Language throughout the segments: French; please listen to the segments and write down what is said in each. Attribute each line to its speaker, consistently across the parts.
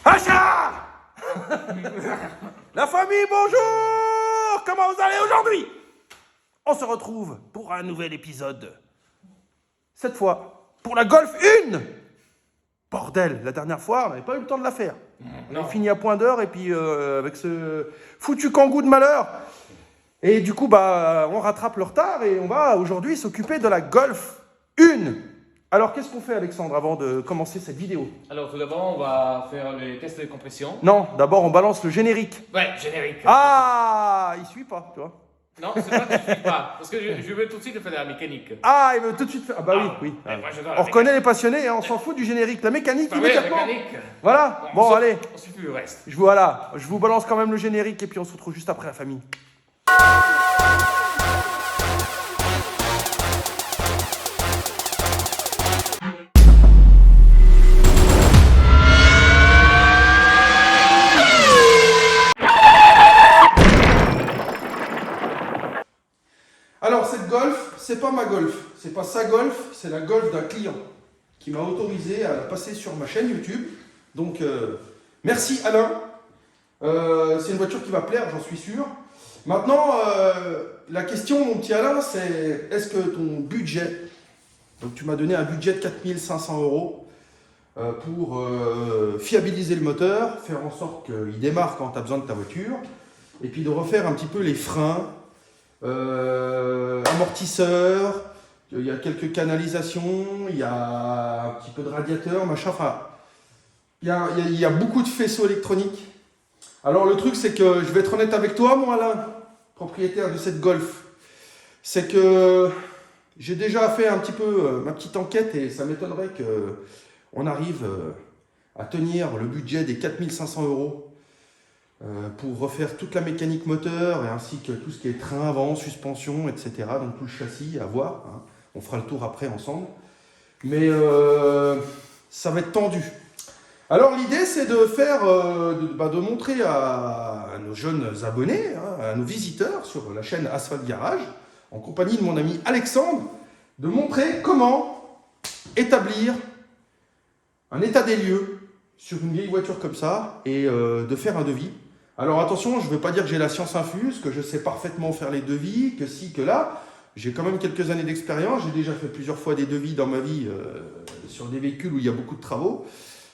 Speaker 1: Acha. La famille, bonjour. Comment vous allez aujourd'hui? On se retrouve pour un nouvel épisode. Cette fois, pour la Golf 1. Bordel, la dernière fois, on n'avait pas eu le temps de la faire. On a fini à point d'heure et puis avec ce foutu kangou de malheur. Et du coup, on rattrape le retard et on va aujourd'hui s'occuper de la Golf 1. Alors, qu'est-ce qu'on fait, Alexandre, avant de commencer cette vidéo?
Speaker 2: Alors, tout d'abord, on va faire les tests de compression.
Speaker 1: Non, d'abord, on balance le générique.
Speaker 2: Ouais, générique.
Speaker 1: Ah, il suit pas, tu vois.
Speaker 2: Non, c'est pas que je suis pas. Parce que je veux tout de suite faire la mécanique.
Speaker 1: Ah, il veut tout de suite faire. Ah, bah oui.
Speaker 2: Moi, j'adore la
Speaker 1: On reconnaît les passionnés, hein, on s'en fout du générique. La mécanique,
Speaker 2: Bah oui, la
Speaker 1: immédiatement.
Speaker 2: mécanique.
Speaker 1: Voilà, bon, allez.
Speaker 2: On suffit le reste.
Speaker 1: Je vous balance quand même le générique et puis on se retrouve juste après, la famille. Alors cette Golf, c'est pas ma Golf, c'est pas sa Golf, c'est la Golf d'un client qui m'a autorisé à la passer sur ma chaîne YouTube. Donc merci Alain, c'est une voiture qui va plaire, j'en suis sûr. Maintenant, la question mon petit Alain, c'est est-ce que ton budget, donc tu m'as donné un budget de 4 500 € pour fiabiliser le moteur, faire en sorte qu'il démarre quand tu as besoin de ta voiture, et puis de refaire un petit peu les freins, amortisseurs, il y a quelques canalisations, il y a un petit peu de radiateur, machin, enfin, il y a beaucoup de faisceaux électroniques. Alors le truc c'est que, je vais être honnête avec toi mon Alain, propriétaire de cette Golf, c'est que j'ai déjà fait un petit peu ma petite enquête et ça m'étonnerait qu'on arrive à tenir le budget des 4 500 € pour refaire toute la mécanique moteur et ainsi que tout ce qui est train avant, suspension, etc. Donc tout le châssis à voir, hein. On fera le tour après ensemble. Mais ça va être tendu. Alors l'idée c'est de faire, de montrer à nos jeunes abonnés, hein, à nos visiteurs sur la chaîne Asphalt Garage, en compagnie de mon ami Alexandre, de montrer comment établir un état des lieux sur une vieille voiture comme ça et de faire un devis. Alors attention, je ne veux pas dire que j'ai la science infuse, que je sais parfaitement faire les devis, que si, que là. J'ai quand même quelques années d'expérience, j'ai déjà fait plusieurs fois des devis dans ma vie sur des véhicules où il y a beaucoup de travaux.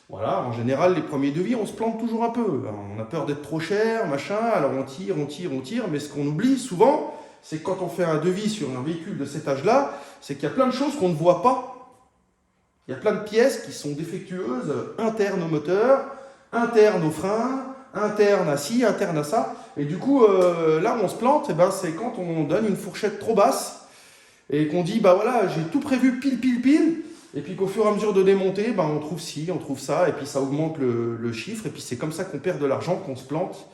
Speaker 1: Voilà, en général, les premiers devis, on se plante toujours un peu. On a peur d'être trop cher, machin, alors on tire, mais ce qu'on oublie souvent, c'est que quand on fait un devis sur un véhicule de cet âge-là, c'est qu'il y a plein de choses qu'on ne voit pas. Il y a plein de pièces qui sont défectueuses, internes au moteur, internes aux freins, interne à ci, interne à ça. Et du coup, là où on se plante, c'est quand on donne une fourchette trop basse et qu'on dit, voilà, j'ai tout prévu pile. Et puis qu'au fur et à mesure de démonter, on trouve ci, on trouve ça, et puis ça augmente le chiffre. Et puis c'est comme ça qu'on perd de l'argent, qu'on se plante.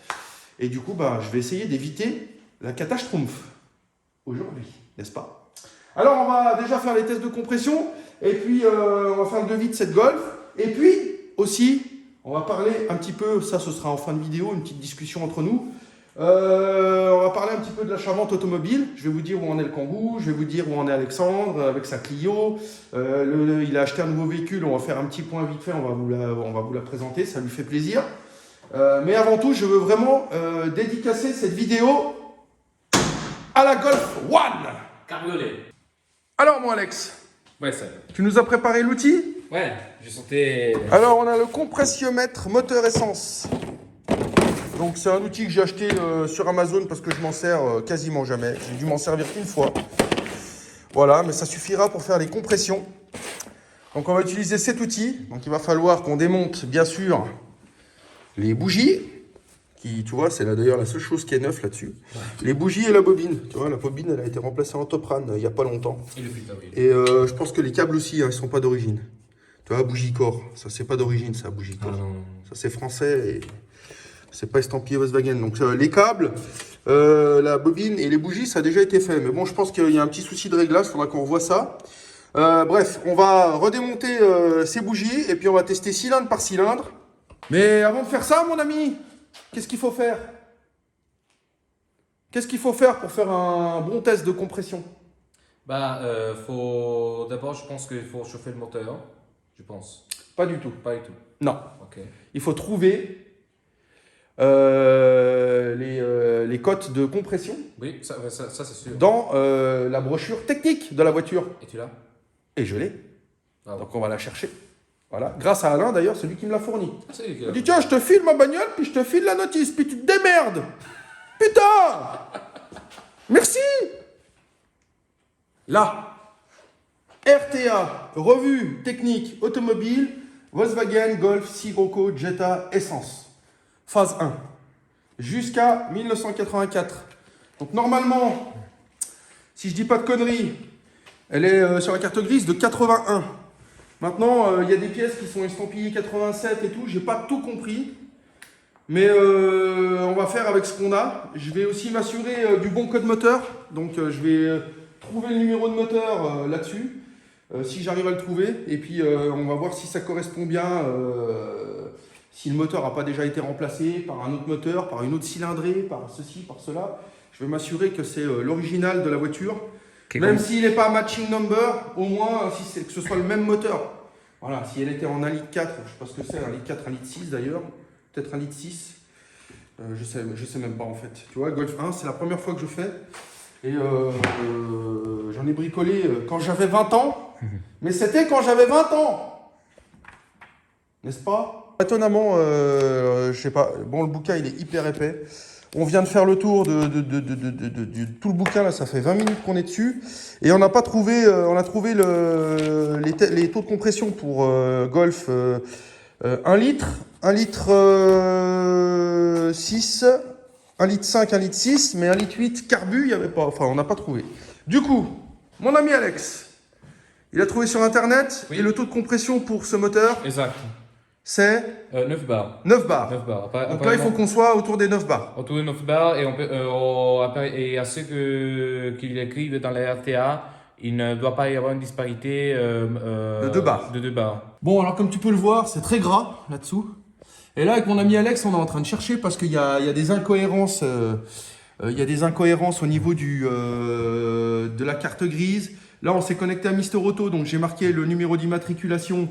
Speaker 1: Et du coup, je vais essayer d'éviter la catastrophe aujourd'hui, n'est-ce pas? Alors, on va déjà faire les tests de compression. Et puis, on va faire le devis de cette Golf. Et puis, aussi, on va parler un petit peu, ça ce sera en fin de vidéo, une petite discussion entre nous. On va parler un petit peu de l'achat-vente automobile. Je vais vous dire où en est le Kangoo, je vais vous dire où en est Alexandre avec sa Clio. Il a acheté un nouveau véhicule, on va faire un petit point vite fait, on va vous la présenter, ça lui fait plaisir. Mais avant tout, je veux vraiment dédicacer cette vidéo à la Golf 1.
Speaker 2: Cabriolet.
Speaker 1: Alors mon Alex,
Speaker 2: Ouais, ça.
Speaker 1: tu nous as préparé l'outil?
Speaker 2: Ouais, je sentais.
Speaker 1: Alors on a le compressiomètre moteur essence. Donc c'est un outil que j'ai acheté sur Amazon parce que je m'en sers quasiment jamais. J'ai dû m'en servir qu'une fois. Voilà, mais ça suffira pour faire les compressions. Donc on va utiliser cet outil. Donc il va falloir qu'on démonte bien sûr les bougies. Qui, tu vois, c'est là d'ailleurs la seule chose qui est neuve là-dessus. Ouais. Les bougies et la bobine. Tu vois, la bobine elle a été remplacée en Topran il n'y a pas longtemps.
Speaker 2: Et le filtre, oui.
Speaker 1: Et je pense que les câbles aussi, ils ne sont pas d'origine. Tu vois, bougie corps, ça c'est pas d'origine ça, bougie corps. Ça c'est français et c'est pas estampillé Volkswagen. Donc les câbles, la bobine et les bougies, ça a déjà été fait. Mais bon, je pense qu'il y a un petit souci de réglage, il faudra qu'on revoie ça. Bref, on va redémonter ces bougies et puis on va tester cylindre par cylindre. Mais avant de faire ça, mon ami, qu'est-ce qu'il faut faire? Qu'est-ce qu'il faut faire pour faire un bon test de compression?
Speaker 2: Faut... D'abord, je pense qu'il faut chauffer le moteur. Je pense.
Speaker 1: Pas du tout.
Speaker 2: Pas du tout.
Speaker 1: Non.
Speaker 2: Ok.
Speaker 1: Il faut trouver les cotes de compression
Speaker 2: Oui, ça c'est sûr.
Speaker 1: dans la brochure technique de la voiture.
Speaker 2: Et tu l'as?
Speaker 1: Et je l'ai.
Speaker 2: Ah,
Speaker 1: Donc on va la chercher. Voilà. Grâce à Alain d'ailleurs, c'est lui qui me l'a fourni.
Speaker 2: c'est lui qui
Speaker 1: Il
Speaker 2: l'a.
Speaker 1: dit tiens, je te file ma bagnole, puis je te file la notice, puis tu te démerdes. Putain. Merci. Là. RTA, revue technique automobile, Volkswagen, Golf, Sirocco, Jetta, essence. Phase 1. Jusqu'à 1984. Donc normalement, si je dis pas de conneries, elle est sur la carte grise de 81. Maintenant, il y a des pièces qui sont estampillées 87 et tout, j'ai pas tout compris. Mais on va faire avec ce qu'on a. Je vais aussi m'assurer du bon code moteur. Donc je vais trouver le numéro de moteur là-dessus. Si j'arrive à le trouver. Et puis on va voir si ça correspond bien. Si le moteur n'a pas déjà été remplacé par un autre moteur, par une autre cylindrée, par ceci, par cela. Je vais m'assurer que c'est l'original de la voiture. Même s'il n'est pas matching number, au moins si c'est que ce soit le même moteur. Voilà, si elle était en 1,4 litre, je ne sais pas ce que c'est, 1,4 litre, 1,6 litre d'ailleurs. Peut-être 1,6 litre. Je sais même pas en fait. Tu vois, Golf 1, c'est la première fois que je fais. Et j'en ai bricolé quand j'avais 20 ans. Mais c'était quand j'avais 20 ans. N'est-ce pas? Étonnamment, je sais pas. Bon, le bouquin, il est hyper épais. On vient de faire le tour de tout le bouquin. Là, ça fait 20 minutes qu'on est dessus. Et on n'a pas trouvé... on a trouvé les taux de compression pour Golf 1 litre. 1 litre 6, 1 litre 5, 1 litre 6, mais 1 litre 8 carbu, il n'y avait pas. Enfin, on n'a pas trouvé. Du coup, mon ami Alex, il a trouvé sur Internet,
Speaker 2: Oui.
Speaker 1: et le taux de compression pour ce moteur,
Speaker 2: Exact.
Speaker 1: c'est
Speaker 2: 9 bars.
Speaker 1: 9 bars.
Speaker 2: 9 bars.
Speaker 1: Donc là, il faut qu'on soit autour des 9 bars.
Speaker 2: Autour de 9 bars et, et à ceux qu'ils écrivent dans les RTA, il ne doit pas y avoir une disparité
Speaker 1: De 2 bars.
Speaker 2: De 2 bars.
Speaker 1: Bon, alors comme tu peux le voir, c'est très gras là-dessous. Et là, avec mon ami Alex, on est en train de chercher parce qu'il y a des incohérences. Il y a des incohérences au niveau de la carte grise. Là, on s'est connecté à Mister Auto, donc j'ai marqué le numéro d'immatriculation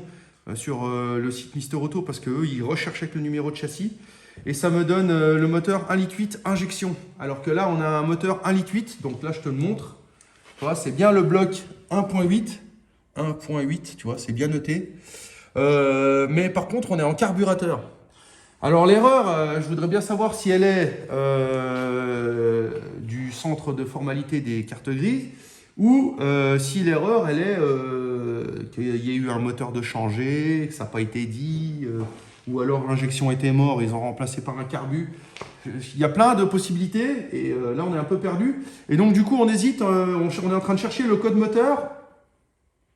Speaker 1: sur le site Mister Auto parce qu'eux, ils recherchent avec le numéro de châssis. Et ça me donne le moteur 1,8 litre injection. Alors que là, on a un moteur 1,8 litre. Donc là, je te le montre. Tu vois, c'est bien le bloc 1,8. 1,8, tu vois, c'est bien noté. Mais par contre, on est en carburateur. Alors l'erreur, je voudrais bien savoir si elle est du centre de formalité des cartes grises ou si l'erreur, elle est qu'il y a eu un moteur de changé, que ça n'a pas été dit, ou alors l'injection était morte, ils ont remplacé par un carbu. Il y a plein de possibilités et là on est un peu perdu. Et donc du coup on hésite, on est en train de chercher le code moteur,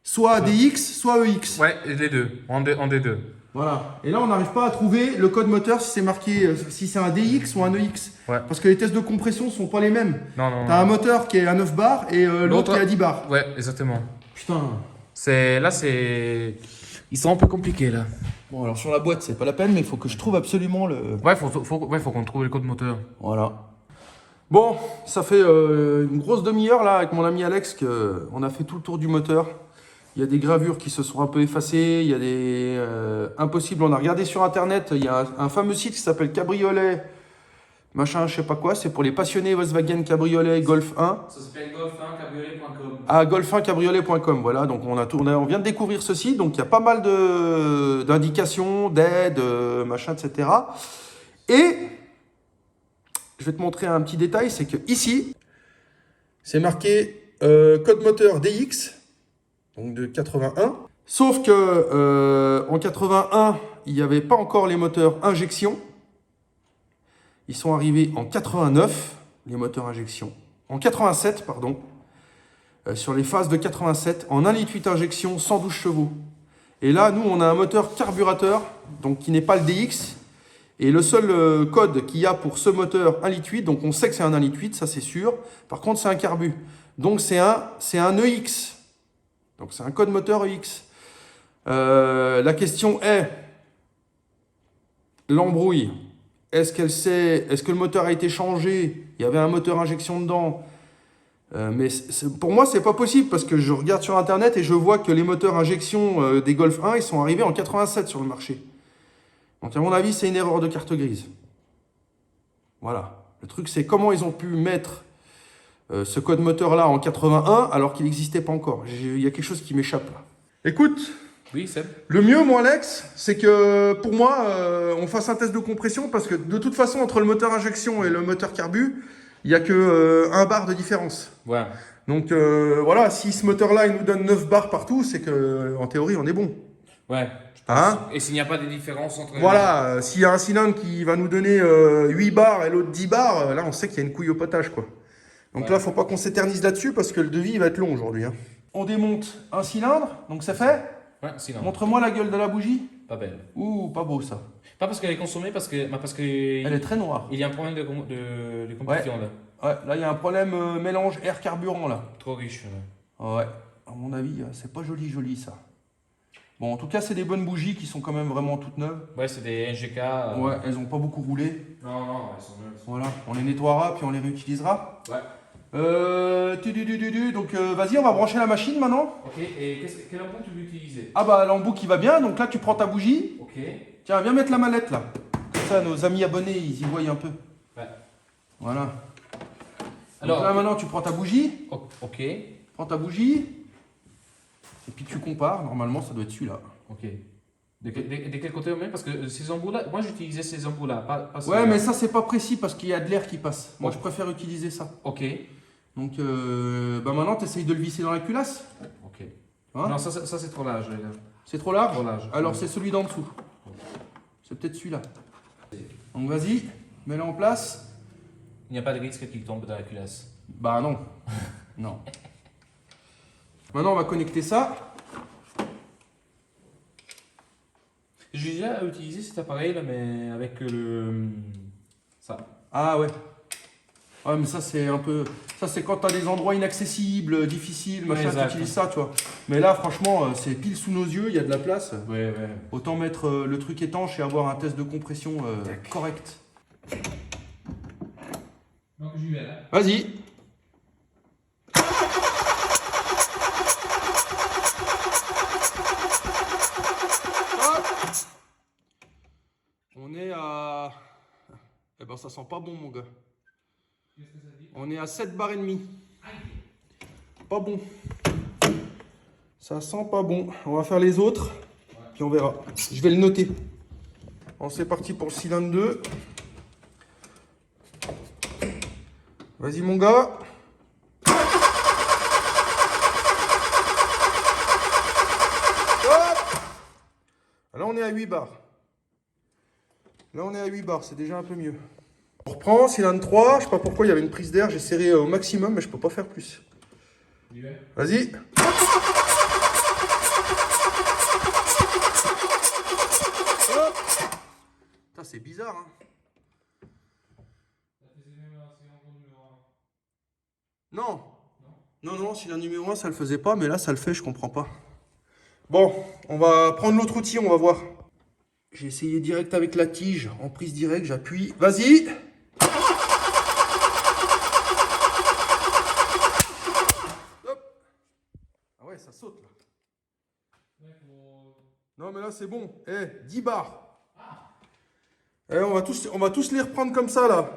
Speaker 1: soit DX, soit EX.
Speaker 2: Ouais, les deux, en des deux.
Speaker 1: Voilà. Et là, on n'arrive pas à trouver le code moteur si c'est marqué, si c'est un DX ou un EX.
Speaker 2: Ouais.
Speaker 1: Parce que les tests de compression ne sont pas les mêmes.
Speaker 2: Non, non.
Speaker 1: Tu as un moteur qui est à 9 bars et l'autre qui est à 10 bars.
Speaker 2: Ouais, exactement.
Speaker 1: Putain.
Speaker 2: Là, c'est. Ils sont un peu compliqués là.
Speaker 1: Bon, alors sur la boîte, c'est pas la peine, mais il faut que je trouve absolument le.
Speaker 2: Ouais, faut qu'on trouve le code moteur.
Speaker 1: Voilà. Bon, ça fait une grosse demi-heure là avec mon ami Alex qu'on a fait tout le tour du moteur. Il y a des gravures qui se sont un peu effacées, il y a des impossibles. On a regardé sur Internet, il y a un fameux site qui s'appelle Cabriolet, machin, je sais pas quoi. C'est pour les passionnés Volkswagen Cabriolet Golf 1.
Speaker 2: Ça s'appelle golf1cabriolet.com.
Speaker 1: À golf1cabriolet.com, voilà. Donc on vient de découvrir ce site, donc il y a pas mal d'indications, d'aides, machin, etc. Et je vais te montrer un petit détail, c'est que ici, c'est marqué code moteur DX. Donc de 81. Sauf que en 81, il n'y avait pas encore les moteurs injection. Ils sont arrivés en 89, les moteurs injection. En 87, pardon. Sur les phases de 87, en 1,8 litre injection, 112 chevaux. Et là, nous, on a un moteur carburateur, donc qui n'est pas le DX. Et le seul code qu'il y a pour ce moteur 1,8 litre, donc on sait que c'est un 1,8 litre, ça c'est sûr. Par contre, c'est un carbu. Donc c'est un EX. Donc c'est un code moteur EX. La question est, l'embrouille, est-ce que le moteur a été changé? Il y avait un moteur injection dedans. Mais pour moi, c'est pas possible parce que je regarde sur Internet et je vois que les moteurs injection des Golf 1, ils sont arrivés en 87 sur le marché. Donc à mon avis, c'est une erreur de carte grise. Voilà. Le truc, c'est comment ils ont pu mettre ce code moteur-là en 81 alors qu'il n'existait pas encore. Il y a quelque chose qui m'échappe là. Écoute,
Speaker 2: Oui, Seb.
Speaker 1: le mieux, moi, Alex, c'est que pour moi, on fasse un test de compression parce que de toute façon, entre le moteur injection et le moteur carbu, il n'y a que 1 bar de différence.
Speaker 2: Ouais.
Speaker 1: Donc voilà, si ce moteur-là, il nous donne 9 bars partout, c'est que en théorie, on est bon.
Speaker 2: Ouais.
Speaker 1: Hein?
Speaker 2: Et s'il n'y a pas de différence entre...
Speaker 1: Voilà, s'il y a un cylindre qui va nous donner 8 bars et l'autre 10 bars, là, on sait qu'il y a une couille au potage, quoi. Donc
Speaker 2: Ouais.
Speaker 1: là, faut pas qu'on s'éternise là-dessus parce que le devis il va être long aujourd'hui. Hein. On démonte un cylindre, donc c'est fait.
Speaker 2: Ouais, sinon.
Speaker 1: Montre-moi la gueule de la bougie.
Speaker 2: Pas belle.
Speaker 1: Ouh, pas beau ça.
Speaker 2: Pas parce qu'elle est consommée, parce que
Speaker 1: Elle est très noire.
Speaker 2: il y a un problème de combustion là.
Speaker 1: Ouais, là, il y a un problème mélange air-carburant, là.
Speaker 2: Trop riche. Ouais.
Speaker 1: Ouais, à mon avis, c'est pas joli, joli, ça. Bon, en tout cas, c'est des bonnes bougies qui sont quand même vraiment toutes neuves.
Speaker 2: Ouais, c'est des NGK.
Speaker 1: Ouais, elles ont pas beaucoup roulé.
Speaker 2: Non, non, elles sont neuves.
Speaker 1: Voilà, on les nettoiera, puis on les réutilisera.
Speaker 2: Ouais.
Speaker 1: Donc, vas-y, on va brancher la machine maintenant.
Speaker 2: Ok, et quel emploi tu veux utiliser?
Speaker 1: Ah bah, l'embout qui va bien, donc là, tu prends ta bougie.
Speaker 2: Ok.
Speaker 1: Tiens, viens mettre la mallette, là. Comme ça, nos amis abonnés, ils y voient un peu.
Speaker 2: Ouais.
Speaker 1: Voilà.
Speaker 2: Alors,
Speaker 1: Donc là, maintenant, tu prends ta bougie.
Speaker 2: Ok.
Speaker 1: Prends ta bougie. Et puis, tu compares. Normalement, ça doit être celui-là.
Speaker 2: Ok. De quel côté on met? Parce que ces embouts-là, moi j'utilisais ces embouts-là, pas
Speaker 1: Ouais,
Speaker 2: ceux-là.
Speaker 1: mais ça, c'est pas précis parce qu'il y a de l'air qui passe. Moi, je préfère utiliser ça.
Speaker 2: Ok.
Speaker 1: Donc, bah maintenant, tu essayes de le visser dans la culasse.
Speaker 2: Ok.
Speaker 1: Hein?
Speaker 2: Non, ça c'est trop large, les gars.
Speaker 1: C'est trop large?
Speaker 2: Trop large.
Speaker 1: Alors, c'est celui d'en dessous. C'est peut-être celui-là. Donc, vas-y, mets-le en place.
Speaker 2: Il n'y a pas de risque qu'il tombe dans la culasse.
Speaker 1: Bah non. Non. Maintenant, on va connecter ça.
Speaker 2: J'ai déjà utilisé cet appareil-là, mais avec le... ça.
Speaker 1: Ah ouais. Ouais, mais ça, c'est un peu... Ça, c'est quand tu as des endroits inaccessibles, difficiles, machin,
Speaker 2: Exact.
Speaker 1: tu utilises ça, tu vois. Mais là, franchement, c'est pile sous nos yeux, il y a de la place.
Speaker 2: Ouais, ouais.
Speaker 1: Autant mettre le truc étanche et avoir un test de compression correct.
Speaker 2: Donc j'y vais là.
Speaker 1: Vas-y. Hop. On est à... Eh ben ça sent pas bon mon gars.
Speaker 2: Qu'est-ce que ça dit?
Speaker 1: On est à 7 bars et demi. Pas bon. Ça sent pas bon. On va faire les autres. Puis on verra. Je vais le noter. Bon, c'est parti pour le cylindre 2. Vas-y mon gars. Hop. Là on est à 8 bars. Là on est à 8 bars, c'est déjà un peu mieux. On reprend, cylindre 3, je sais pas pourquoi il y avait une prise d'air, j'ai serré au maximum mais je peux pas faire plus. Vas-y. Hop. Putain, c'est bizarre hein. Non. Non, cylindre numéro 1 ça le faisait pas, mais là ça le fait, je comprends pas. Bon, on va prendre l'autre outil, on va voir. J'ai essayé direct avec la tige, en prise directe, j'appuie. Vas-y. Hop. Ah ouais, ça saute là. Non mais là c'est bon. 10 bars. On va tous les reprendre comme ça là.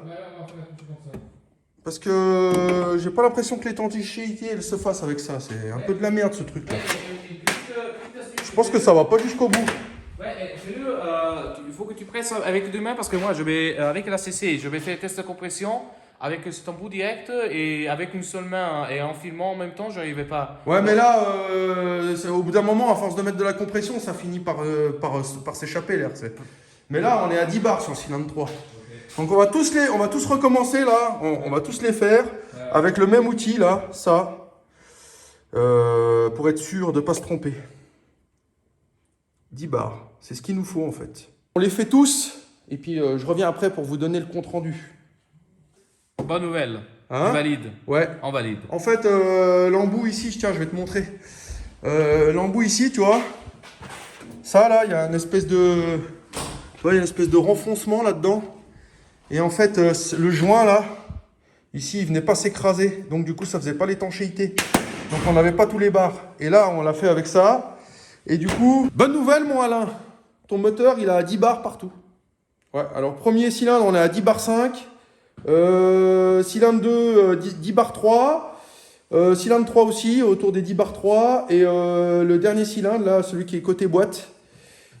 Speaker 1: Parce que j'ai pas l'impression que l'étanchéité elle se fasse avec ça. C'est un peu de la merde ce truc là. Je pense que ça va pas jusqu'au bout.
Speaker 2: Ouais, fais-le, il faut que tu presses avec deux mains parce que moi, je vais, avec la CC, je vais faire le test de compression avec cet embout direct et avec une seule main et en filmant en même temps, je n'arrivais pas.
Speaker 1: Ouais, mais là, au bout d'un moment, à force de mettre de la compression, ça finit par s'échapper l'air. Mais là, on est à 10 bars sur le cylindre 3. Donc on va tous recommencer là, on va tous les faire avec le même outil là, ça, pour être sûr de ne pas se tromper. 10 bars, c'est ce qu'il nous faut en fait. On les fait tous, et puis je reviens après pour vous donner le compte rendu.
Speaker 2: Bonne nouvelle,
Speaker 1: Hein?
Speaker 2: valide.
Speaker 1: Ouais.
Speaker 2: On valide.
Speaker 1: En fait, l'embout ici, tiens, je vais te montrer. L'embout ici, tu vois, ça là, il y a une espèce de renfoncement là-dedans. Et en fait, le joint là, ici, il venait pas s'écraser. Donc du coup, ça faisait pas l'étanchéité. Donc on n'avait pas tous les bars. Et là, on l'a fait avec ça. Et du coup, bonne nouvelle mon Alain. ton moteur, il a 10 bars partout. Ouais, alors premier cylindre, on est à 10 bars 5. Cylindre 2, 10 bars 3. Cylindre 3 aussi, autour des 10 bars 3. Et le dernier cylindre, là, celui qui est côté boîte.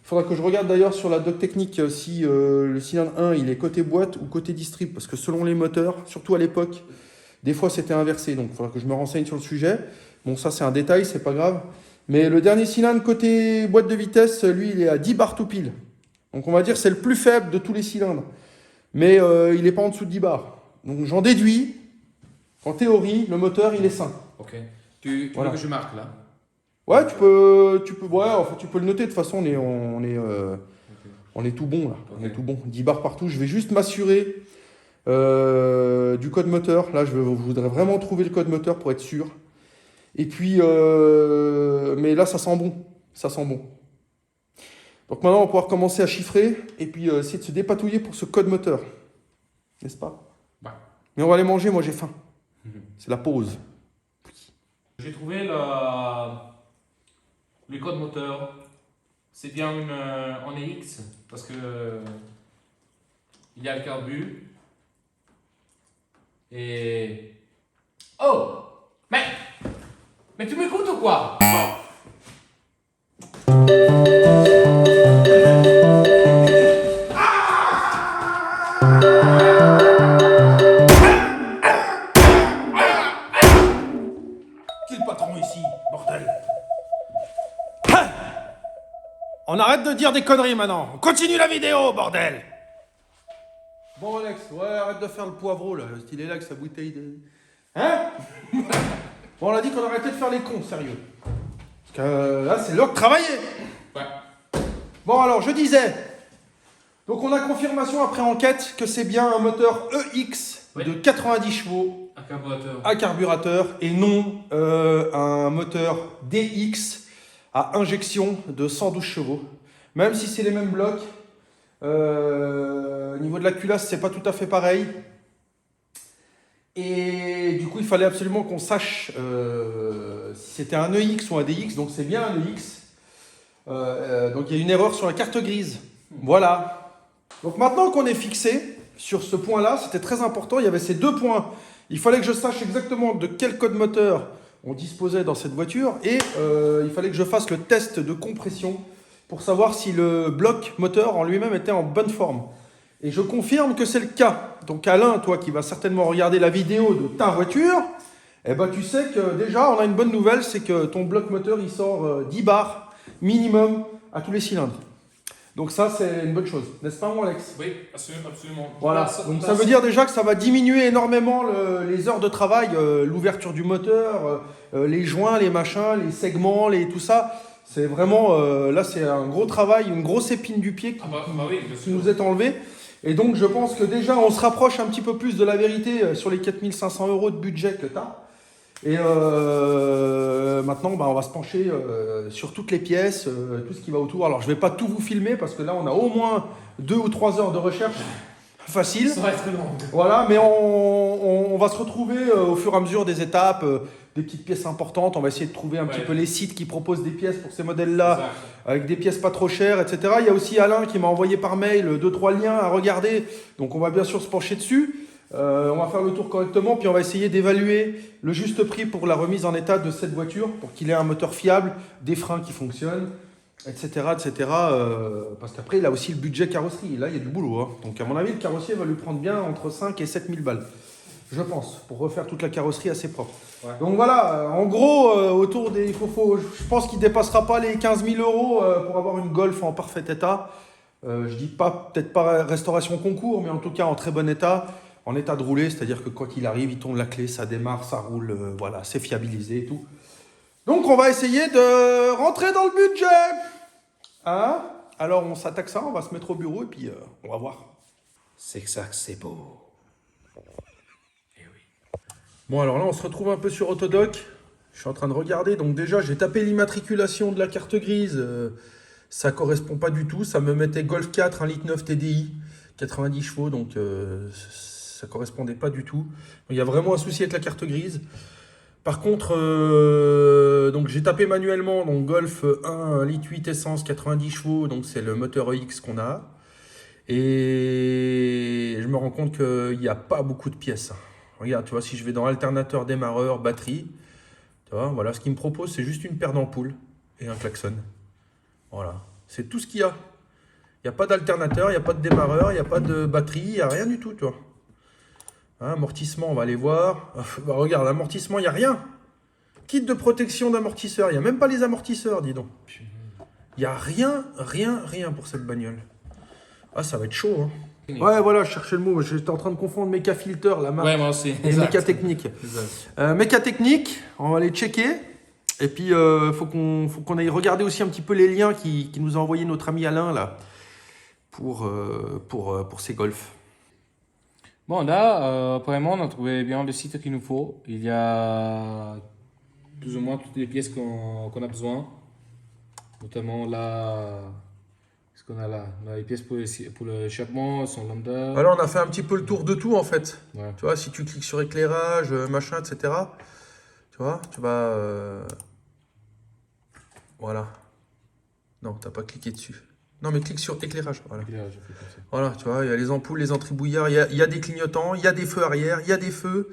Speaker 1: Il faudra que je regarde d'ailleurs sur la doc technique si le cylindre 1, il est côté boîte ou côté distrib. Parce que selon les moteurs, surtout à l'époque, des fois c'était inversé. Donc il faudra que je me renseigne sur le sujet. Bon, ça c'est un détail, c'est pas grave. Mais le dernier cylindre côté boîte de vitesse, lui, il est à 10 bars tout pile. Donc on va dire que c'est le plus faible de tous les cylindres. Mais il n'est pas en dessous de 10 bars. Donc j'en déduis qu'en théorie, le moteur, il est sain.
Speaker 2: Ok. Tu
Speaker 1: Voilà.
Speaker 2: veux que je marque là?
Speaker 1: Ouais, enfin, tu peux le noter. De toute façon, on est tout bon là. On est tout bon. 10 bars partout. Je vais juste m'assurer du code moteur. Là, je voudrais vraiment trouver le code moteur pour être sûr. Et puis, mais là, ça sent bon. Ça sent bon. Donc maintenant, on va pouvoir commencer à chiffrer et puis essayer de se dépatouiller pour ce code moteur. N'est-ce pas?
Speaker 2: Ouais.
Speaker 1: Mais on va aller manger, moi j'ai faim. C'est la pause.
Speaker 2: J'ai trouvé le code moteur. C'est bien en EX parce que il y a le carbu. Et. Oh! Mais tu m'écoutes ou quoi?
Speaker 1: Qui est le patron ici, bordel? On arrête de dire des conneries maintenant. On continue la vidéo, bordel. Bon Alex, ouais, arrête de faire le poivreau là. Il est là avec sa bouteille de... Hein? Bon, on a dit qu'on arrêtait de faire les cons, sérieux. Parce que là, c'est l'heure de travailler.
Speaker 2: Ouais.
Speaker 1: Bon, alors, je disais. Donc, on a confirmation après enquête que c'est bien un moteur EX
Speaker 2: Oui.
Speaker 1: de 90 chevaux
Speaker 2: Un carburateur.
Speaker 1: à carburateur et non un moteur DX à injection de 112 chevaux. Même si c'est les mêmes blocs, au niveau de la culasse, c'est pas tout à fait pareil. Et du coup, il fallait absolument qu'on sache si c'était un EX ou un DX. Donc, c'est bien un EX. Donc, il y a une erreur sur la carte grise. Voilà. Donc, maintenant qu'on est fixé sur ce point-là, c'était très important. Il y avait ces deux points. Il fallait que je sache exactement de quel code moteur on disposait dans cette voiture. Et il fallait que je fasse le test de compression pour savoir si le bloc moteur en lui-même était en bonne forme. Et je confirme que c'est le cas. Donc Alain, toi qui vas certainement regarder la vidéo de ta voiture, eh ben, tu sais que déjà, on a une bonne nouvelle, c'est que ton bloc moteur, il sort 10 bars minimum à tous les cylindres. Donc ça, c'est une bonne chose. N'est-ce pas, mon Alex?
Speaker 2: Oui, absolument.
Speaker 1: Voilà. Donc ça veut dire déjà que ça va diminuer énormément les heures de travail, l'ouverture du moteur, les joints, les machins, les segments, tout ça. C'est vraiment, là, c'est un gros travail, une grosse épine du pied
Speaker 2: Oui, bien
Speaker 1: qui
Speaker 2: sûr.
Speaker 1: nous est enlevée. Et donc, je pense que déjà, on se rapproche un petit peu plus de la vérité sur les 4 500 € de budget que tu as. Et maintenant, on va se pencher sur toutes les pièces, tout ce qui va autour. Alors, je ne vais pas tout vous filmer parce que là, on a au moins 2 ou 3 heures de recherche facile.
Speaker 2: Ça va être long.
Speaker 1: Voilà, mais on va se retrouver au fur et à mesure des étapes, des petites pièces importantes. On va essayer de trouver un petit peu les sites qui proposent des pièces pour ces modèles-là, avec des pièces pas trop chères, etc. Il y a aussi Alain qui m'a envoyé par mail 2-3 liens à regarder. Donc on va bien sûr se pencher dessus. On va faire le tour correctement, puis on va essayer d'évaluer le juste prix pour la remise en état de cette voiture, pour qu'il ait un moteur fiable, des freins qui fonctionnent, etc. Parce qu'après, il a aussi le budget carrosserie. Là, il y a du boulot. Hein. Donc à mon avis, le carrossier va lui prendre bien entre 5 et 7 000 balles. Je pense, pour refaire toute la carrosserie assez propre.
Speaker 2: Ouais.
Speaker 1: Donc voilà, en gros, autour des... je pense qu'il ne dépassera pas les 15 000 € pour avoir une Golf en parfait état. Je dis pas, peut-être pas restauration concours, mais en tout cas en très bon état, en état de rouler, c'est-à-dire que quand il arrive, il tourne la clé, ça démarre, ça roule, voilà, c'est fiabilisé et tout. Donc on va essayer de rentrer dans le budget. Hein? Alors on s'attaque ça, on va se mettre au bureau et puis on va voir.
Speaker 2: C'est que ça que c'est beau.
Speaker 1: Bon, alors là, on se retrouve un peu sur Autodoc. Je suis en train de regarder. Donc déjà, j'ai tapé l'immatriculation de la carte grise. Ça correspond pas du tout. Ça me mettait Golf 4, 1,9 litre TDI, 90 chevaux. Donc ça correspondait pas du tout. Il y a vraiment un souci avec la carte grise. Par contre, donc j'ai tapé manuellement, donc Golf 1, litre 8 essence, 90 chevaux, donc c'est le moteur EX qu'on a. Et je me rends compte qu'il n'y a pas beaucoup de pièces. Regarde, tu vois, si je vais dans alternateur, démarreur, batterie, tu vois, voilà, ce qu'il me propose, c'est juste une paire d'ampoules et un klaxon. Voilà, c'est tout ce qu'il y a. Il n'y a pas d'alternateur, il n'y a pas de démarreur, il n'y a pas de batterie, il n'y a rien du tout, tu vois. Hein, amortissement, on va aller voir. Bah, regarde, amortissement, il n'y a rien. Kit de protection d'amortisseur, il n'y a même pas les amortisseurs, dis donc. Il n'y a rien pour cette bagnole. Ah, ça va être chaud, hein. Ouais, voilà, je cherchais le mot. J'étais en train de confondre Mecha Filter, la marque,
Speaker 2: Ouais, moi aussi.
Speaker 1: et
Speaker 2: Exact.
Speaker 1: Mecha Technique.
Speaker 2: Exact.
Speaker 1: Mecha Technique, on va les checker. Et puis, faut qu'on aille regarder aussi un petit peu les liens qui nous a envoyé notre ami Alain, là, pour ces golfs.
Speaker 2: Bon, là, apparemment, on a trouvé bien le site qu'il nous faut. Il y a plus ou moins toutes les pièces qu'on a besoin. Notamment là, qu'est-ce qu'on a là? On a les pièces pour le échappement, son lambda.
Speaker 1: Alors, on a fait un petit peu le tour de tout, en fait.
Speaker 2: Ouais.
Speaker 1: Tu vois, si tu cliques sur éclairage, machin, etc. Tu vois, tu vas... Voilà. Non, t'as pas cliqué dessus. Non, mais clique sur éclairage. Voilà.
Speaker 2: Et là, je fais comme ça.
Speaker 1: Voilà, tu vois, il y a les ampoules, les entribouillards, il y a des clignotants, il y a des feux arrière, il y a des feux,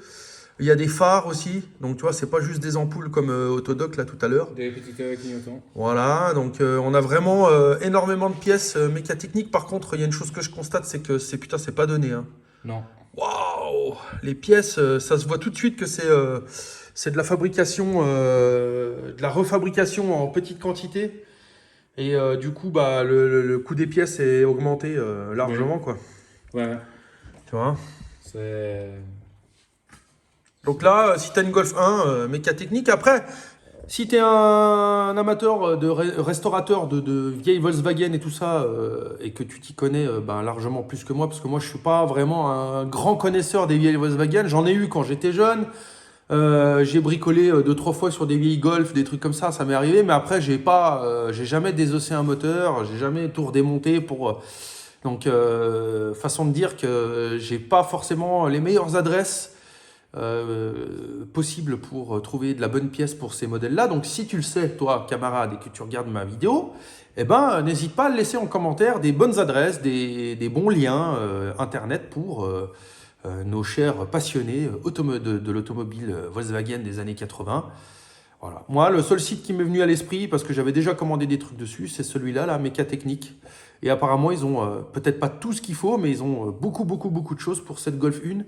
Speaker 1: il y a des phares aussi. Donc, tu vois, c'est pas juste des ampoules comme Autodoc, là, tout à l'heure.
Speaker 2: Des petits clignotants.
Speaker 1: Voilà, donc on a vraiment énormément de pièces mécatechniques. Par contre, il y a une chose que je constate, c'est que c'est pas donné, hein.
Speaker 2: Non.
Speaker 1: Waouh! Les pièces, ça se voit tout de suite que c'est de la fabrication, de la refabrication en petite quantité. Et du coup, bah, le coût des pièces est augmenté largement, quoi.
Speaker 2: Ouais.
Speaker 1: Tu vois?
Speaker 2: C'est.
Speaker 1: Donc là, si tu as une Golf 1, mécatechnique, après, si tu es un amateur de restaurateur de vieilles Volkswagen et tout ça, et que tu t'y connais ben, largement plus que moi, parce que moi je suis pas vraiment un grand connaisseur des vieilles Volkswagen, j'en ai eu quand j'étais jeune, j'ai bricolé 2-3 fois sur des vieilles Golf, des trucs comme ça m'est arrivé, mais après j'ai jamais désossé un moteur, j'ai jamais tout redémonté pour... donc façon de dire que j'ai pas forcément les meilleures adresses possible pour trouver de la bonne pièce pour ces modèles-là. Donc si tu le sais, toi, camarade, et que tu regardes ma vidéo, eh ben, n'hésite pas à laisser en commentaire des bonnes adresses, des bons liens Internet pour nos chers passionnés de l'automobile Volkswagen des années 80. Voilà. Moi, le seul site qui m'est venu à l'esprit, parce que j'avais déjà commandé des trucs dessus, c'est celui-là, la Mécatechnique. Et apparemment, ils ont peut-être pas tout ce qu'il faut, mais ils ont beaucoup de choses pour cette Golf 1.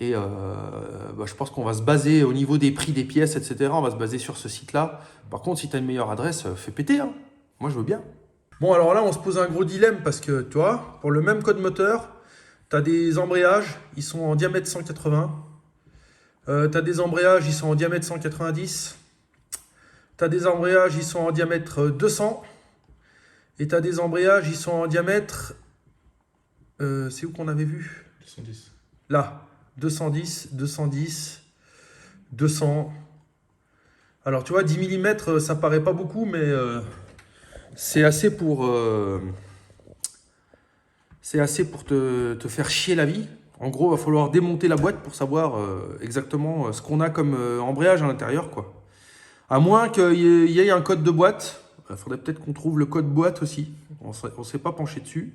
Speaker 1: Et bah, je pense qu'on va se baser au niveau des prix des pièces, etc. On va se baser sur ce site-là. Par contre, si tu as une meilleure adresse, fais péter, hein. Moi, je veux bien. Bon, alors là, on se pose un gros dilemme parce que, tu vois, pour le même code moteur, tu as des embrayages, ils sont en diamètre 180. Tu as des embrayages, ils sont en diamètre 190. Tu as des embrayages, ils sont en diamètre 200. Et tu as des embrayages, ils sont en diamètre... c'est où qu'on avait vu?
Speaker 2: 210.
Speaker 1: Là. 210, 210, 200. Alors, tu vois, 10 mm, ça paraît pas beaucoup, mais c'est assez pour te faire chier la vie. En gros, il va falloir démonter la boîte pour savoir exactement ce qu'on a comme embrayage à l'intérieur, quoi. À moins qu'il y ait un code de boîte. Il faudrait peut-être qu'on trouve le code boîte aussi. On ne s'est pas penché dessus.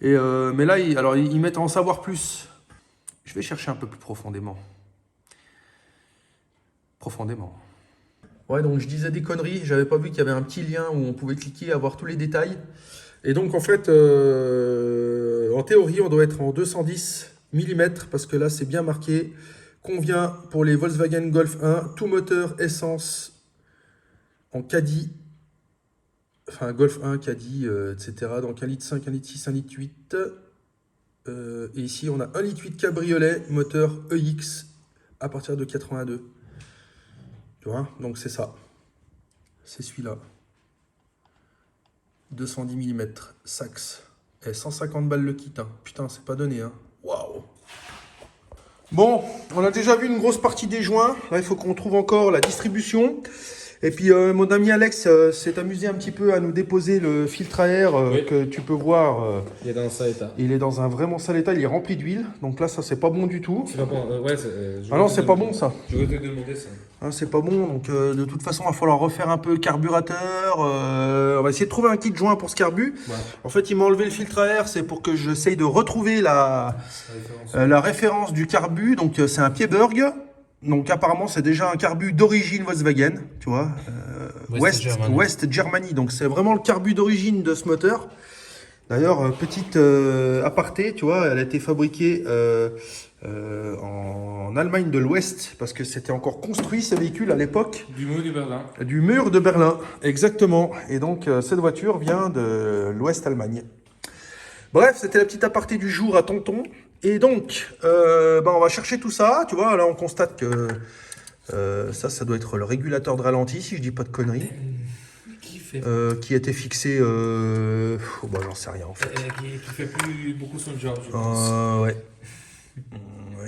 Speaker 1: Et, mais là, ils mettent à en savoir plus. Je vais chercher un peu plus profondément. Ouais, donc je disais des conneries. J'avais pas vu qu'il y avait un petit lien où on pouvait cliquer et avoir tous les détails. Et donc, en fait, en théorie, on doit être en 210 mm parce que là, c'est bien marqué. Convient pour les Volkswagen Golf 1, tout moteur essence en caddie. Enfin, Golf 1, caddie, etc. Donc 1,5 litre, 1,6 litre, 1,8 litre. Et ici, on a 1,8 litre cabriolet, moteur EX à partir de 82. Tu vois, donc c'est ça. C'est celui-là. 210 mm, Saxe. Et 150 balles le kit, hein. Putain, c'est pas donné, hein. Waouh. Bon, on a déjà vu une grosse partie des joints. Là, il faut qu'on trouve encore la distribution. Et puis mon ami Alex s'est amusé un petit peu à nous déposer le filtre à air
Speaker 2: Oui.
Speaker 1: que tu peux voir.
Speaker 2: Il est dans ça état.
Speaker 1: Il est dans un vraiment sale état, il est rempli d'huile. Donc là, ça, c'est pas bon du tout.
Speaker 2: C'est pas bon. Ouais,
Speaker 1: Ah non, c'est pas bon ça.
Speaker 2: Je vais te demander ça.
Speaker 1: Hein, c'est pas bon. Donc de toute façon, il va falloir refaire un peu le carburateur. On va essayer de trouver un kit joint pour ce carbu.
Speaker 2: Ouais.
Speaker 1: En fait, il m'a enlevé le filtre à air, c'est pour que j'essaye de retrouver la référence du carbu. Donc c'est un Pieberg. Donc apparemment, c'est déjà un carbu d'origine Volkswagen, tu vois. West Germany. Donc c'est vraiment le carbu d'origine de ce moteur. D'ailleurs, petite aparté, tu vois, elle a été fabriquée en Allemagne de l'Ouest, parce que c'était encore construit, ces véhicules, à l'époque.
Speaker 2: Du mur du Berlin.
Speaker 1: Du mur de Berlin, exactement. Et donc, cette voiture vient de l'Ouest Allemagne. Bref, c'était la petite aparté du jour à tonton. Et donc, on va chercher tout ça. Tu vois, là, on constate que ça doit être le régulateur de ralenti, si je dis pas de conneries. Qui était fixé, j'en sais rien en fait.
Speaker 2: Qui fait plus beaucoup son job, je pense.
Speaker 1: Ouais.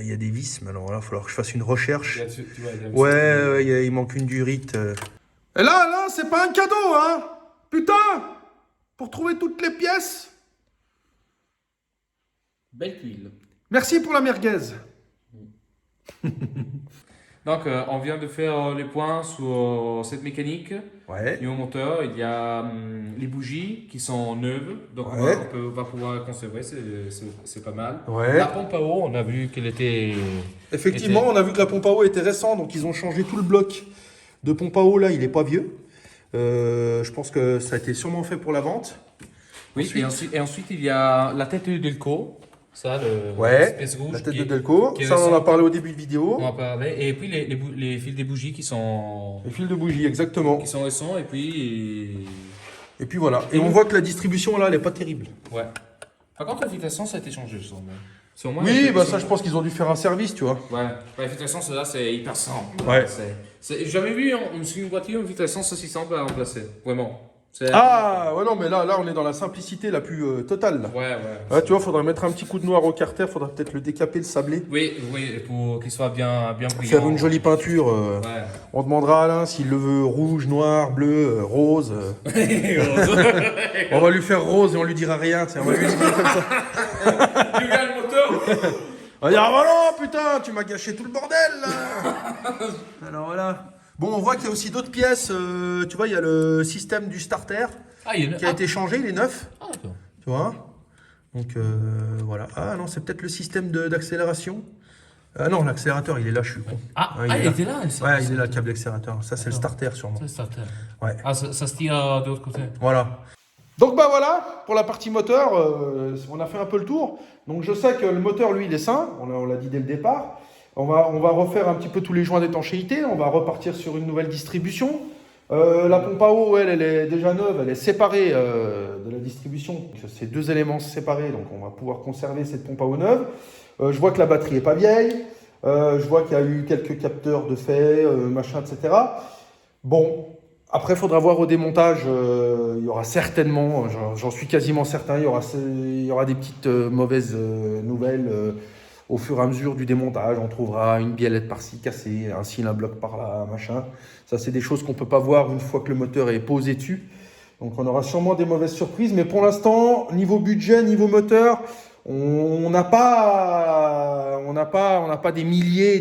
Speaker 1: Il y a des vis, mais alors là, il va falloir que je fasse une recherche.
Speaker 2: Tu vois,
Speaker 1: Ouais, il manque une durite. Et là, c'est pas un cadeau, hein. Putain, pour trouver toutes les pièces.
Speaker 2: Belle tuile.
Speaker 1: Merci pour la merguez.
Speaker 2: Donc, on vient de faire les points sur cette mécanique.
Speaker 1: Ouais.
Speaker 2: Et au moteur, il y a les bougies qui sont neuves. Donc,
Speaker 1: Ouais.
Speaker 2: on va pouvoir conserver, c'est pas mal.
Speaker 1: Ouais.
Speaker 2: La pompe à eau, on a vu qu'elle était...
Speaker 1: Effectivement, on a vu que la pompe à eau était récente, donc ils ont changé tout le bloc de pompe à eau. Là, il est pas vieux. Je pense que ça a été sûrement fait pour la vente.
Speaker 2: Oui, et ensuite, il y a la tête de Delco. Ça,
Speaker 1: Ouais,
Speaker 2: l'espèce rouge.
Speaker 1: la tête
Speaker 2: qui
Speaker 1: de
Speaker 2: est-
Speaker 1: Delco.
Speaker 2: qui est
Speaker 1: Ça, on en a
Speaker 2: récente.
Speaker 1: parlé au début de vidéo.
Speaker 2: On va parler. Et puis, les fils des bougies qui sont
Speaker 1: Les fils de bougie, exactement.
Speaker 2: récents. Et puis...
Speaker 1: Et puis voilà. Et on voit que la distribution, là, elle est pas terrible.
Speaker 2: Ouais. Par contre, la filtration, ça a été changé, je sens. C'est au moins
Speaker 1: Oui,
Speaker 2: la
Speaker 1: ça, je pense qu'ils ont dû faire un service, tu vois.
Speaker 2: Ouais, la filtration, celle-là, c'est hyper simple.
Speaker 1: Ouais.
Speaker 2: J'ai jamais vu une voiture, une filtration aussi simple à remplacer. Vraiment.
Speaker 1: Ah, ouais, non, mais là, on est dans la simplicité la plus totale. Là.
Speaker 2: Ouais.
Speaker 1: Ouais, tu vois, faudrait mettre un petit coup de noir au carter, faudrait peut-être le décaper, le sabler.
Speaker 2: Oui, pour qu'il soit bien brillant.
Speaker 1: Faire une jolie peinture.
Speaker 2: Ouais.
Speaker 1: On demandera à Alain s'il le veut rouge, noir, bleu, rose. On va lui faire rose et on lui dira rien, tu sais, on va lui dire comme ça.
Speaker 2: Tu viens le moteur.
Speaker 1: On va dire, ah voilà, putain, tu m'as gâché tout le bordel, là. Alors voilà. Bon, on voit qu'il y a aussi d'autres pièces. Tu vois, il y a le système du starter
Speaker 2: Ah, il y en a.
Speaker 1: qui a été changé, il est neuf.
Speaker 2: Ah, d'accord.
Speaker 1: Tu vois. Donc voilà. Ah non, c'est peut-être le système d'accélération. Ah non, l'accélérateur, il est là, je suis con.
Speaker 2: Il était là.
Speaker 1: Ouais, il est là, le câble d'accélérateur. Ça, c'est le starter, sûrement.
Speaker 2: C'est le starter.
Speaker 1: Ouais.
Speaker 2: Ah, ça se tire de l'autre côté.
Speaker 1: Voilà. Donc bah voilà, pour la partie moteur, on a fait un peu le tour. Donc je sais que le moteur, lui, il est sain. On l'a dit dès le départ. On va refaire un petit peu tous les joints d'étanchéité. On va repartir sur une nouvelle distribution. La pompe à eau, elle est déjà neuve. Elle est séparée de la distribution. Donc, c'est deux éléments séparés. Donc on va pouvoir conserver cette pompe à eau neuve. Je vois que la batterie n'est pas vieille. Je vois qu'il y a eu quelques capteurs de fait, machin, etc. Bon, après, il faudra voir au démontage. Il y aura certainement, j'en suis quasiment certain, il y aura des petites mauvaises nouvelles. Au fur et à mesure du démontage, on trouvera une biellette par-ci cassée, un cylindre bloc par-là, machin. Ça, c'est des choses qu'on ne peut pas voir une fois que le moteur est posé dessus. Donc, on aura sûrement des mauvaises surprises. Mais pour l'instant, niveau budget, niveau moteur, on n'a pas des milliers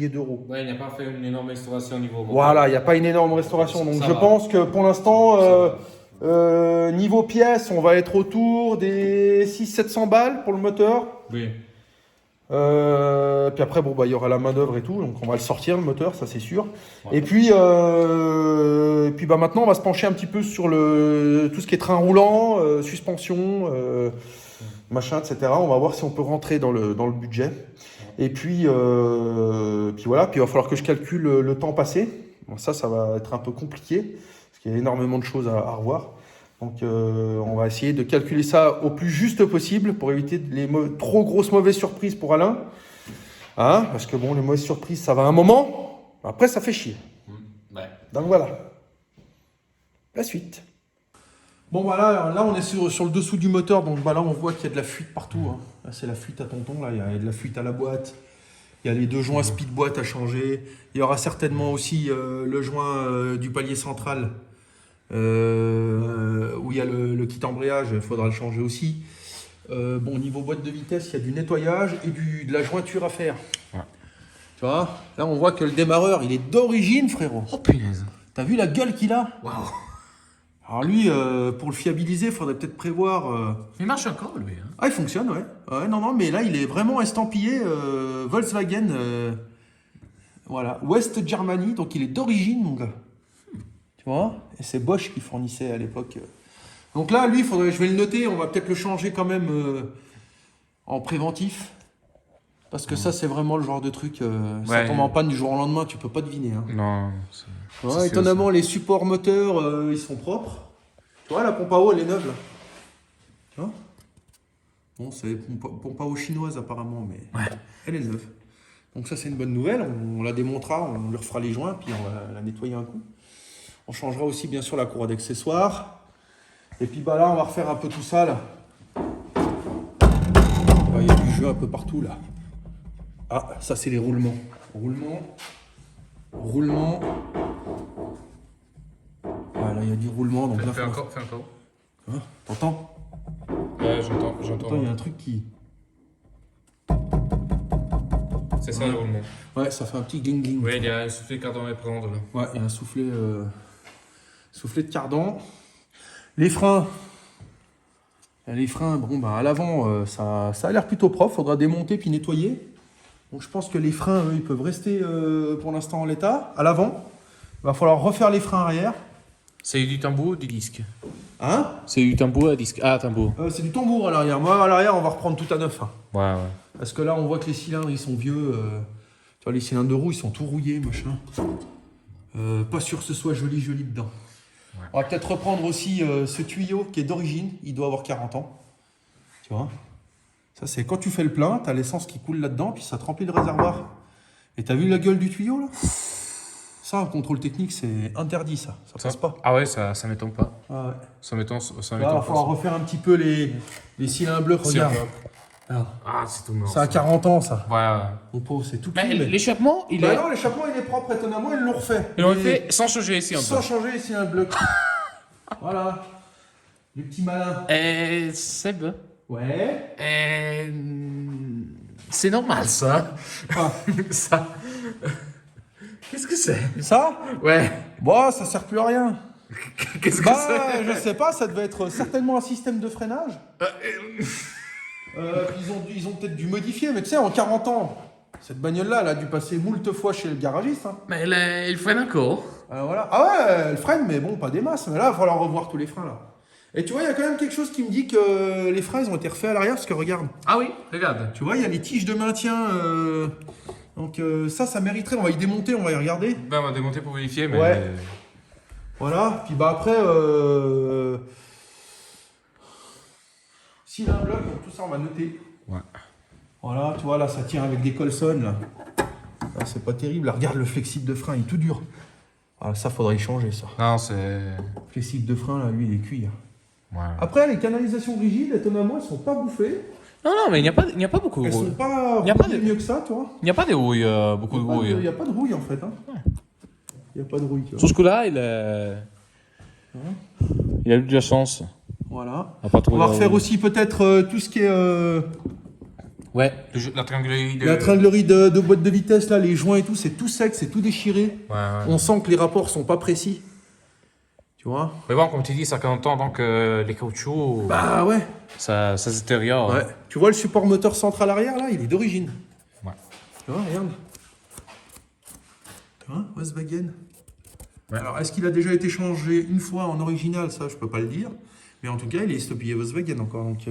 Speaker 1: d'euros.
Speaker 2: Ouais, il n'a pas fait une énorme restauration au niveau moteur.
Speaker 1: Voilà, il n'y a pas une énorme restauration. Donc,
Speaker 2: Ça
Speaker 1: je
Speaker 2: va.
Speaker 1: pense que pour l'instant, niveau pièces, on va être autour des 600-700 balles pour le moteur.
Speaker 2: Oui.
Speaker 1: Puis après, il y aura la main-d'œuvre et tout, donc on va le sortir le moteur, ça c'est sûr.
Speaker 2: Ouais.
Speaker 1: Et puis, maintenant, on va se pencher un petit peu sur tout ce qui est train roulant, suspension, machin, etc. On va voir si on peut rentrer dans le budget. Et puis voilà, puis il va falloir que je calcule le temps passé. Bon, ça va être un peu compliqué, parce qu'il y a énormément de choses à revoir. Donc on va essayer de calculer ça au plus juste possible pour éviter les trop grosses mauvaises surprises pour Alain. Hein, parce que bon, les mauvaises surprises, ça va un moment. Après, ça fait chier.
Speaker 2: Ouais.
Speaker 1: Donc voilà. La suite. Bon, voilà, là on est sur le dessous du moteur. Donc là, on voit qu'il y a de la fuite partout. Hein. Là, c'est la fuite à tonton. Là, il y a de la fuite à la boîte. Il y a les 2 joints speed boîte à changer. Il y aura certainement aussi le joint du palier central où il y a le kit embrayage, il faudra le changer aussi. Bon, niveau boîte de vitesse, il y a du nettoyage et de la jointure à faire.
Speaker 2: Ouais.
Speaker 1: Tu vois, là on voit que le démarreur, il est d'origine, frérot.
Speaker 2: Oh punaise.
Speaker 1: T'as vu la gueule qu'il a?
Speaker 2: Waouh.
Speaker 1: Alors lui, pour le fiabiliser, il faudrait peut-être prévoir...
Speaker 2: Il marche encore, lui. Hein.
Speaker 1: Ah, il fonctionne, ouais. Ouais. Non, mais là, il est vraiment estampillé Volkswagen. Voilà, West Germany, donc il est d'origine, mon gars. Tu vois? Et c'est Bosch qui fournissait à l'époque. Donc là, lui, je vais le noter, on va peut-être le changer quand même en préventif. Parce que ça, c'est vraiment le genre de truc, ça tombe en panne du jour au lendemain, tu peux pas deviner. Hein.
Speaker 2: Non.
Speaker 1: Ouais, étonnamment, les supports moteurs, ils sont propres. Tu vois, la pompe à eau, elle est neuve, là. Tu vois? Bon, c'est pompe à eau chinoise, apparemment, mais elle est neuve. Donc ça, c'est une bonne nouvelle. On la démontera, on lui refera les joints, puis on va la nettoyer un coup. On changera aussi, bien sûr, la courroie d'accessoires. Et puis, bah là, on va refaire un peu tout ça, là. Il y a du jeu un peu partout, là. Ah, ça, c'est les roulements. Roulement. Voilà, il y a du roulement. Donc là,
Speaker 2: Fais encore.
Speaker 1: Hein, t'entends?
Speaker 2: Ouais, j'entends.
Speaker 1: Attends, il y a un truc qui...
Speaker 2: C'est ça le roulement.
Speaker 1: Ouais, ça fait un petit gling-gling.
Speaker 2: Oui, il y a un soufflet cardan à prendre là.
Speaker 1: Ouais, il y a un soufflet de cardan. Les freins. Bon, bah, à l'avant, ça a l'air plutôt propre. Faudra démonter puis nettoyer. Donc je pense que les freins, eux, ils peuvent rester pour l'instant en l'état. À l'avant, il va falloir refaire les freins arrière.
Speaker 2: C'est du tambour ou du disque?
Speaker 1: Hein?
Speaker 2: C'est du tambour à disque. Ah, tambour.
Speaker 1: C'est du tambour à l'arrière. Moi, à l'arrière, on va reprendre tout à neuf. Hein.
Speaker 2: Ouais.
Speaker 1: Parce que là, on voit que les cylindres, ils sont vieux. Tu vois, les cylindres de roue, ils sont tout rouillés, machin. Pas sûr que ce soit joli dedans. Ouais. On va peut-être reprendre aussi ce tuyau qui est d'origine. Il doit avoir 40 ans. Tu vois? Ça, c'est quand tu fais le plein, tu as l'essence qui coule là-dedans, puis ça te remplit le réservoir. Et tu as vu la gueule du tuyau, là? Ça, en contrôle technique, c'est interdit, ça. Ça passe pas.
Speaker 2: Ah ouais, ça m'étonne pas.
Speaker 1: Ah ouais.
Speaker 2: Ça m'étonne
Speaker 1: Là, il va falloir refaire un petit peu les cylindres bleus. Regarde.
Speaker 2: Ah, c'est tout mort.
Speaker 1: Ça a 40 ans, ça.
Speaker 2: Ouais.
Speaker 1: Mon pauvre, c'est tout
Speaker 2: Mais
Speaker 1: clean,
Speaker 2: l'échappement, il
Speaker 1: bah
Speaker 2: est...
Speaker 1: non, l'échappement, il est propre, étonnamment, ils l'ont refait.
Speaker 2: Ils l'ont fait sans changer ici un peu.
Speaker 1: Sans changer les cylindres bleus. Voilà. Les petits malins.
Speaker 2: Seb,
Speaker 1: Ouais.
Speaker 2: c'est normal, ça.
Speaker 1: Ah.
Speaker 2: Ça... Qu'est-ce que c'est?
Speaker 1: Ça?
Speaker 2: Ouais.
Speaker 1: Bon, ça sert plus à rien.
Speaker 2: Qu'est-ce que c'est?
Speaker 1: Je sais pas, ça devait être certainement un système de freinage. Ils ont peut-être dû modifier, mais tu sais, en 40 ans, cette bagnole-là, elle a dû passer moult fois chez le garagiste. Hein.
Speaker 2: Mais il freine encore.
Speaker 1: Voilà. Ah ouais, elle freine, mais bon, pas des masses. Mais là, il va falloir revoir tous les freins, là. Et tu vois, il y a quand même quelque chose qui me dit que les freins, ils ont été refaits à l'arrière, parce que regarde.
Speaker 2: Ah oui, regarde.
Speaker 1: Tu vois, il y a les tiges de maintien. Donc ça mériterait, on va y démonter, on va y regarder.
Speaker 2: Ben, on va démonter pour vérifier, mais...
Speaker 1: Ouais. Voilà, puis bah après... S'il a un bloc, tout ça, on va noter.
Speaker 2: Ouais.
Speaker 1: Voilà, tu vois, là, ça tient avec des Colson, là. Là, c'est pas terrible. Là, regarde, le flexible de frein, il est tout dur. Ah, ça, faudrait y changer, ça.
Speaker 2: Non, c'est...
Speaker 1: Le flexible de frein, là, lui, il est cuit.
Speaker 2: Ouais.
Speaker 1: Après, les canalisations rigides, étonnamment, elles sont pas bouffées.
Speaker 2: Non, mais il n'y a pas beaucoup de
Speaker 1: Elles
Speaker 2: rouille.
Speaker 1: sont pas
Speaker 2: Il y a pas de-
Speaker 1: mieux que ça, tu vois.
Speaker 2: Il n'y a pas de rouille, beaucoup de rouille.
Speaker 1: Il n'y a pas de rouille, en fait. Hein. Il n'y a pas de rouille, tu vois.
Speaker 2: Sur ce coup-là, il a eu de la chance.
Speaker 1: Voilà.
Speaker 2: On
Speaker 1: On va refaire aussi peut-être tout ce qui est...
Speaker 2: Ouais, la tringlerie de...
Speaker 1: La tringlerie de boîte de vitesse, là, les joints et tout, c'est tout sec, c'est tout déchiré.
Speaker 2: Ouais.
Speaker 1: On sent que les rapports sont pas précis. Tu vois?
Speaker 2: Mais bon, comme tu dis, ça fait longtemps, donc les caoutchoucs,
Speaker 1: Bah ouais.
Speaker 2: ça se détériore.
Speaker 1: Ouais. Tu vois le support moteur central arrière, là, il est d'origine.
Speaker 2: Ouais.
Speaker 1: Tu vois, regarde. Tu vois, Volkswagen.
Speaker 2: Ouais.
Speaker 1: Alors, est-ce qu'il a déjà été changé une fois en original? Ça, je peux pas le dire. Mais en tout cas, il est estampillé Volkswagen encore. Donc,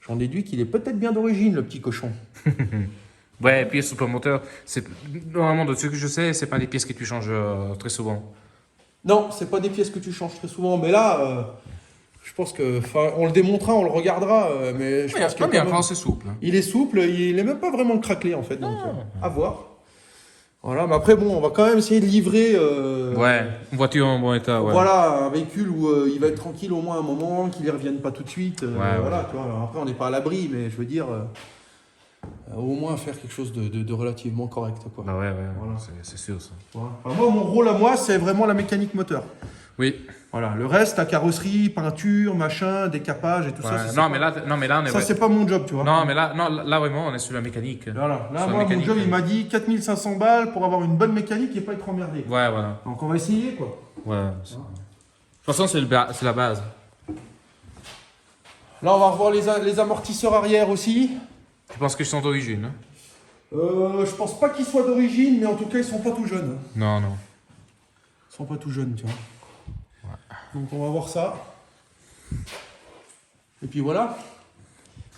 Speaker 1: j'en déduis qu'il est peut-être bien d'origine, le petit cochon.
Speaker 2: Ouais, et puis le support moteur, c'est normalement de ce que je sais, c'est pas des pièces que tu changes très souvent.
Speaker 1: Non, c'est pas des pièces que tu changes très souvent. Mais là, je pense que, on le démontrera, on le regardera. Mais je pense que
Speaker 2: mais après, c'est souple.
Speaker 1: il est souple, il est même pas vraiment craquelé en fait. Donc, à voir. Voilà, mais après, bon, on va quand même essayer de livrer.
Speaker 2: Ouais, une voiture en bon état, ouais.
Speaker 1: Voilà, un véhicule où il va être tranquille au moins un moment, qu'il ne revienne pas tout de suite. Voilà, tu vois. Alors après, on n'est pas à l'abri, mais je veux dire, au moins faire quelque chose de relativement correct, quoi.
Speaker 2: Bah ouais,
Speaker 1: Voilà.
Speaker 2: c'est sûr ça.
Speaker 1: Voilà. Enfin, moi, mon rôle à moi, c'est vraiment la mécanique moteur.
Speaker 2: Oui.
Speaker 1: Voilà, le reste, la carrosserie, peinture, machin, décapage et tout ça.
Speaker 2: Ouais. Non, mais là, on est.
Speaker 1: Ça, c'est pas mon job, tu vois.
Speaker 2: Non, mais là, vraiment, on est sur la mécanique.
Speaker 1: Voilà. Là,
Speaker 2: Sur la
Speaker 1: moi, mon
Speaker 2: mécanique.
Speaker 1: job, il m'a dit 4500 balles pour avoir une bonne mécanique et pas être emmerdé.
Speaker 2: Ouais, voilà.
Speaker 1: Donc, on va essayer, quoi.
Speaker 2: Ouais. De toute façon, c'est la base.
Speaker 1: Là, on va revoir les amortisseurs arrière aussi.
Speaker 2: Je pense qu'ils sont d'origine. Hein.
Speaker 1: Je pense pas qu'ils soient d'origine, mais en tout cas, ils sont pas tout jeunes.
Speaker 2: Non, non.
Speaker 1: Ils sont pas tout jeunes, tu vois. Donc on va voir ça. Et puis voilà.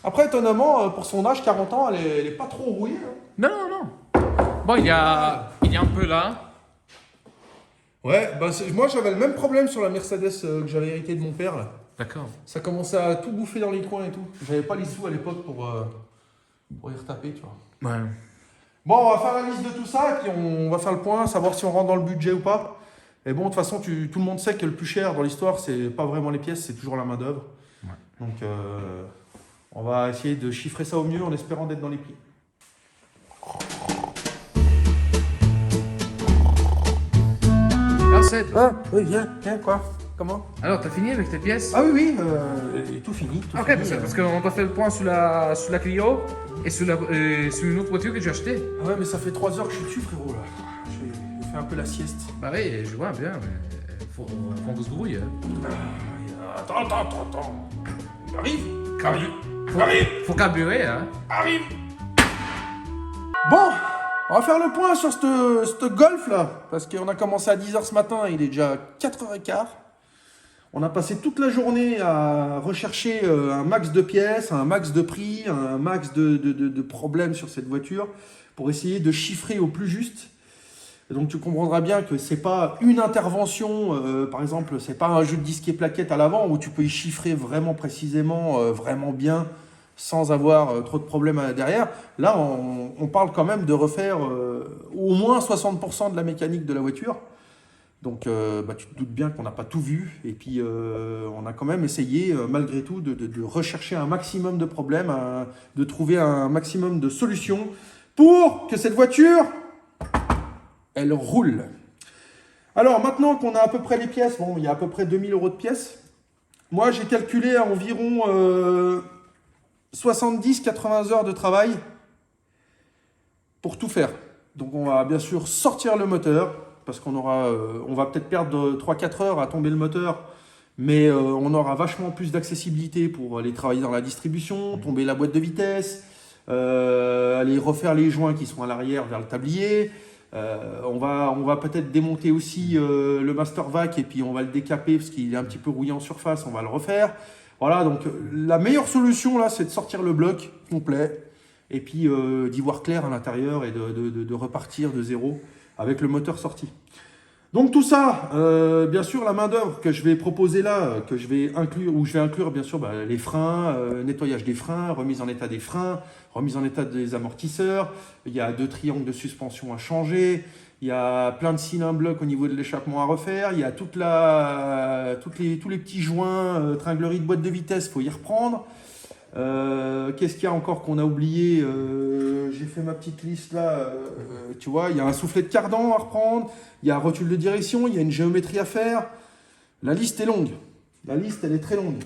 Speaker 1: Après, étonnamment, pour son âge, 40 ans, elle est pas trop rouillée. Hein.
Speaker 2: Non, non, non. Bon, il y a un peu là.
Speaker 1: Ouais, bah moi j'avais le même problème sur la Mercedes que j'avais hérité de mon père. Là.
Speaker 2: D'accord.
Speaker 1: Ça commençait à tout bouffer dans les coins et tout. J'avais pas les sous à l'époque pour y retaper, tu vois.
Speaker 2: Ouais.
Speaker 1: Bon, on va faire la liste de tout ça et puis on va faire le point, savoir si on rentre dans le budget ou pas. Et bon, de toute façon, tout le monde sait que le plus cher dans l'histoire, c'est pas vraiment les pièces, c'est toujours la main-d'œuvre.
Speaker 2: Ouais.
Speaker 1: Donc, on va essayer de chiffrer ça au mieux en espérant d'être dans les prix.
Speaker 2: Alors, c'est.
Speaker 1: Ah, oui, viens, quoi? Comment?
Speaker 2: Alors, t'as fini avec tes pièces?
Speaker 1: Ah oui, tout fini. Tout
Speaker 2: Ok,
Speaker 1: fini,
Speaker 2: parce qu'on doit faire le point sur la Clio et sur une autre voiture que j'ai achetée.
Speaker 1: Ah ouais, mais ça fait 3 heures que je suis dessus, frérot, là. J'ai fait un peu la sieste.
Speaker 2: Bah oui, je vois bien, mais faut qu'on se grouille.
Speaker 1: Attends. Il arrive.
Speaker 2: Faut carburer, hein.
Speaker 1: Bon, on va faire le point sur ce golf là, parce qu'on a commencé à 10h ce matin, il est déjà 4h15. On a passé toute la journée à rechercher un max de pièces, un max de prix, un max de problèmes sur cette voiture pour essayer de chiffrer au plus juste. Et donc tu comprendras bien que c'est pas une intervention, par exemple, c'est pas un jeu de disque et plaquettes à l'avant où tu peux y chiffrer vraiment précisément, vraiment bien, sans avoir trop de problèmes derrière. Là, on parle quand même de refaire au moins 60% de la mécanique de la voiture. Donc, tu te doutes bien qu'on n'a pas tout vu. Et puis, on a quand même essayé, malgré tout, de rechercher un maximum de problèmes, de trouver un maximum de solutions pour que cette voiture, elle roule. Alors, maintenant qu'on a à peu près les pièces, bon, il y a à peu près 2000 € de pièces. Moi, j'ai calculé à environ 70-80 heures de travail pour tout faire. Donc, on va bien sûr sortir le moteur, parce qu'on va peut-être perdre 3-4 heures à tomber le moteur, mais on aura vachement plus d'accessibilité pour aller travailler dans la distribution, tomber la boîte de vitesse, aller refaire les joints qui sont à l'arrière vers le tablier. On va peut-être démonter aussi le Master Vac et puis on va le décaper parce qu'il est un petit peu rouillé en surface, on va le refaire. Voilà, donc la meilleure solution là, c'est de sortir le bloc complet et puis d'y voir clair à l'intérieur et de repartir de zéro avec le moteur sorti. Donc tout ça, bien sûr, la main-d'œuvre que je vais proposer là, que je vais inclure bien sûr les freins, nettoyage des freins, remise en état des freins, remise en état des amortisseurs. Il y a 2 triangles de suspension à changer. Il y a plein de cylindres blocs au niveau de l'échappement à refaire. Il y a tous les petits joints, tringlerie de boîte de vitesse, il faut y reprendre. Qu'est-ce qu'il y a encore qu'on a oublié? J'ai fait ma petite liste là. Tu vois, il y a un soufflet de cardan à reprendre. Il y a un rotule de direction. Il y a une géométrie à faire. La liste est longue. La liste, elle est très longue.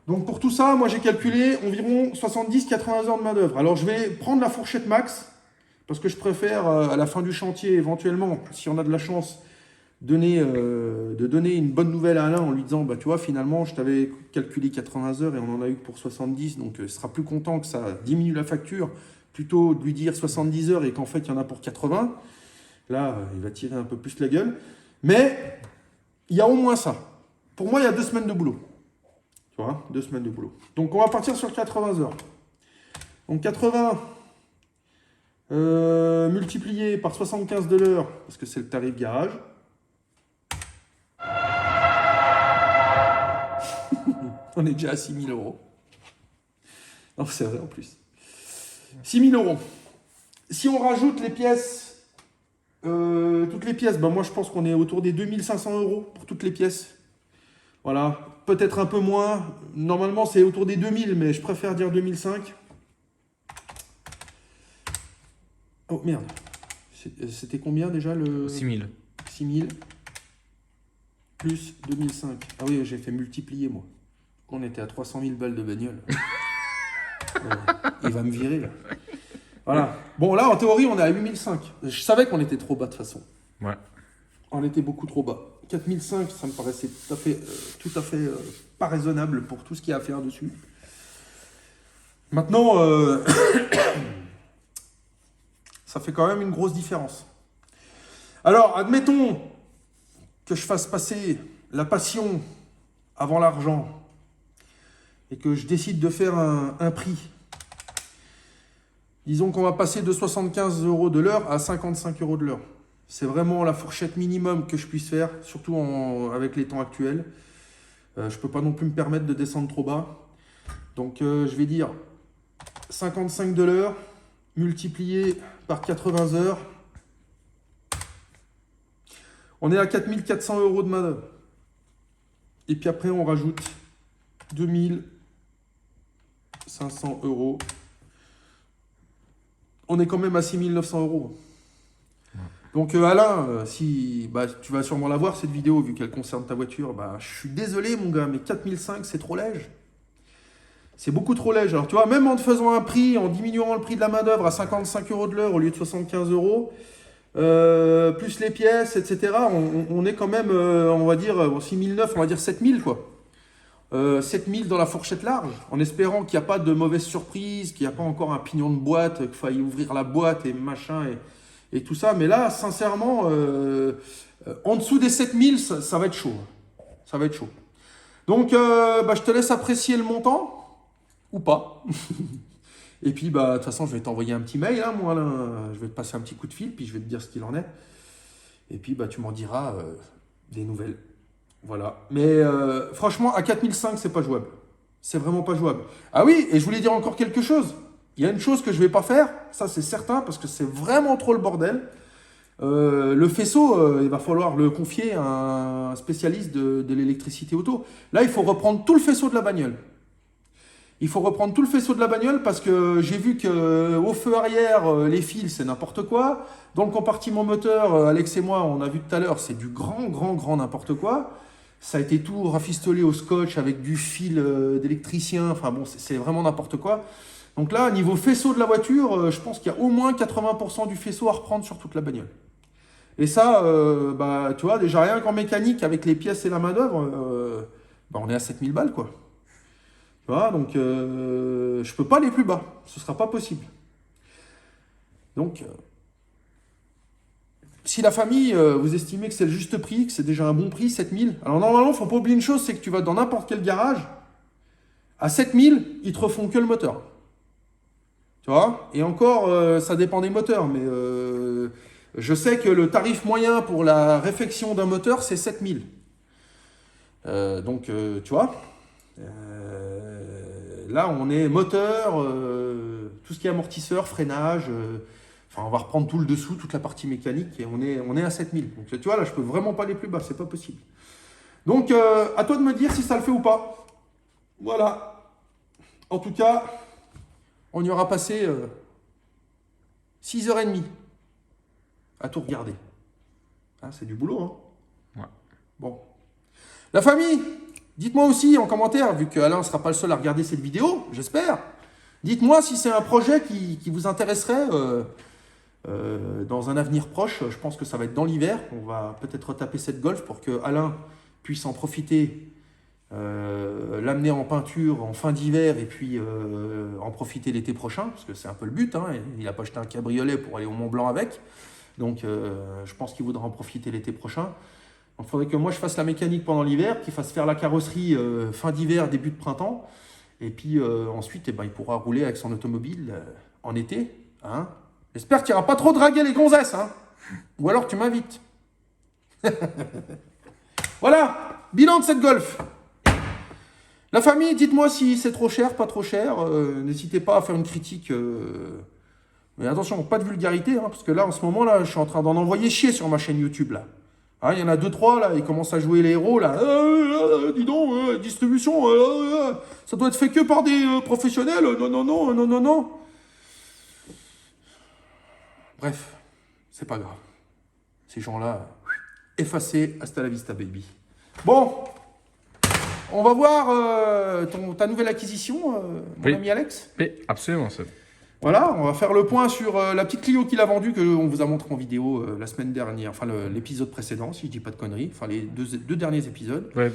Speaker 1: Donc pour tout ça, moi j'ai calculé environ 70-80 heures de main d'œuvre. Alors je vais prendre la fourchette max parce que je préfère à la fin du chantier éventuellement, si on a de la chance, de donner une bonne nouvelle à Alain en lui disant tu vois, finalement je t'avais calculé 80 heures et on en a eu que pour 70, donc il sera plus content que ça diminue la facture plutôt de lui dire 70 heures et qu'en fait il y en a pour 80. Là il va tirer un peu plus la gueule, mais il y a au moins ça. Pour moi il y a 2 semaines de boulot, tu vois, 2 semaines de boulot. Donc on va partir sur 80 heures. Donc 80 multiplié par 75 de l'heure parce que c'est le tarif garage. On est déjà à 6 000 €. Non, c'est vrai en plus. 6 000 €. Si on rajoute les pièces, toutes les pièces, moi je pense qu'on est autour des 2 500 € pour toutes les pièces. Voilà, peut-être un peu moins. Normalement c'est autour des 2 000, mais je préfère dire 2 500. Oh merde. C'était combien déjà le
Speaker 2: 6000.
Speaker 1: 6000 plus 2005. Ah oui, j'ai fait multiplier moi. On était à 300 000 balles de bagnole. Il va me virer là. Voilà. Bon là, en théorie, on est à 8005. Je savais qu'on était trop bas de toute façon.
Speaker 2: Ouais.
Speaker 1: On était beaucoup trop bas. 4005, ça me paraissait tout à fait pas raisonnable pour tout ce qu'il y a à faire dessus. Maintenant, ça fait quand même une grosse différence. Alors, admettons que je fasse passer la passion avant l'argent et que je décide de faire un prix. Disons qu'on va passer de 75 € de l'heure à 55 € de l'heure. C'est vraiment la fourchette minimum que je puisse faire, surtout avec les temps actuels. Je ne peux pas non plus me permettre de descendre trop bas. Donc je vais dire 55 de l'heure multiplié par 80 heures. On est à 4400 € de main-d'œuvre. Et puis après, on rajoute 2500 €. On est quand même à 6900 €. Donc Alain, si tu vas sûrement la voir cette vidéo vu qu'elle concerne ta voiture, je suis désolé mon gars, mais 4005 c'est trop léger. C'est beaucoup trop léger. Alors tu vois, même en te faisant un prix, en diminuant le prix de la main d'œuvre à 55 € de l'heure au lieu de 75 €, plus les pièces, etc. On est quand même, on va dire, 6009, on va dire 7000 quoi. 7000 dans la fourchette large, en espérant qu'il n'y a pas de mauvaise surprise, qu'il n'y a pas encore un pignon de boîte, qu'il faille ouvrir la boîte et machin et tout ça. Mais là, sincèrement, en dessous des 7000, ça va être chaud. Ça va être chaud. Donc, je te laisse apprécier le montant, ou pas. Et puis, de toute façon, je vais t'envoyer un petit mail, hein, moi, là. Je vais te passer un petit coup de fil, puis je vais te dire ce qu'il en est. Et puis, tu m'en diras des nouvelles. Voilà. Mais franchement, à 4005, c'est pas jouable. C'est vraiment pas jouable. Ah oui, et je voulais dire encore quelque chose. Il y a une chose que je vais pas faire, ça c'est certain, parce que c'est vraiment trop le bordel. Le faisceau, il va falloir le confier à un spécialiste de l'électricité auto. Là, il faut reprendre tout le faisceau de la bagnole. Il faut reprendre tout le faisceau de la bagnole parce que j'ai vu qu'au feu arrière, les fils, c'est n'importe quoi. Dans le compartiment moteur, Alex et moi, on a vu tout à l'heure, c'est du grand n'importe quoi. Ça a été tout rafistolé au scotch avec du fil d'électricien. Enfin bon, c'est vraiment n'importe quoi. Donc là, niveau faisceau de la voiture, je pense qu'il y a au moins 80% du faisceau à reprendre sur toute la bagnole. Et ça, tu vois, déjà rien qu'en mécanique, avec les pièces et la main-d'œuvre, on est à 7000 balles, quoi. Tu vois, donc je peux pas aller plus bas. Ce sera pas possible. Donc, si la famille, vous estimez que c'est le juste prix, que c'est déjà un bon prix, 7000. Alors normalement, il ne faut pas oublier une chose, c'est que tu vas dans n'importe quel garage, à 7000, ils te refont que le moteur. Tu vois? Et encore, ça dépend des moteurs, mais je sais que le tarif moyen pour la réfection d'un moteur, c'est 7000. Donc, tu vois, là, on est moteur, tout ce qui est amortisseur, freinage, on va reprendre tout le dessous, toute la partie mécanique, et on est à 7000. Donc, tu vois, là, je peux vraiment pas aller plus bas, c'est pas possible. Donc, à toi de me dire si ça le fait ou pas. Voilà. En tout cas, on y aura passé 6h30 à tout regarder. Hein, c'est du boulot, hein?
Speaker 2: Ouais.
Speaker 1: Bon. La famille, dites-moi aussi en commentaire, vu qu'Alain ne sera pas le seul à regarder cette vidéo, j'espère. Dites-moi si c'est un projet qui vous intéresserait dans un avenir proche. Je pense que ça va être dans l'hiver. On va peut-être retaper cette Golf pour que Alain puisse en profiter, l'amener en peinture en fin d'hiver et puis en profiter l'été prochain, parce que c'est un peu le but. Hein. Il n'a pas acheté un cabriolet pour aller au Mont Blanc avec. Donc je pense qu'il voudra en profiter l'été prochain. Il faudrait que moi je fasse la mécanique pendant l'hiver, qu'il fasse faire la carrosserie fin d'hiver, début de printemps. Et puis ensuite, il pourra rouler avec son automobile en été. Hein. J'espère qu'il n'y aura pas trop dragué les gonzesses. Hein. Ou alors tu m'invites. Voilà, bilan de cette Golf. La famille, dites-moi si c'est trop cher, pas trop cher. N'hésitez pas à faire une critique. Mais attention, pas de vulgarité, hein, parce que là, en ce moment, là, je suis en train d'en envoyer chier sur ma chaîne YouTube. Là. Hein, il y en a 2-3, là, ils commencent à jouer les héros. Là. Dis donc, distribution, ça doit être fait que par des professionnels. Non. Bref, c'est pas grave. Ces gens-là, effacés, hasta la vista baby. Bon, on va voir ta nouvelle acquisition, mon ami Alex.
Speaker 2: Oui, absolument, ça.
Speaker 1: Voilà, on va faire le point sur la petite Clio qu'il a vendue, qu'on vous a montré en vidéo la semaine dernière, enfin l'épisode précédent, si je dis pas de conneries, enfin les deux derniers épisodes.
Speaker 2: Ouais,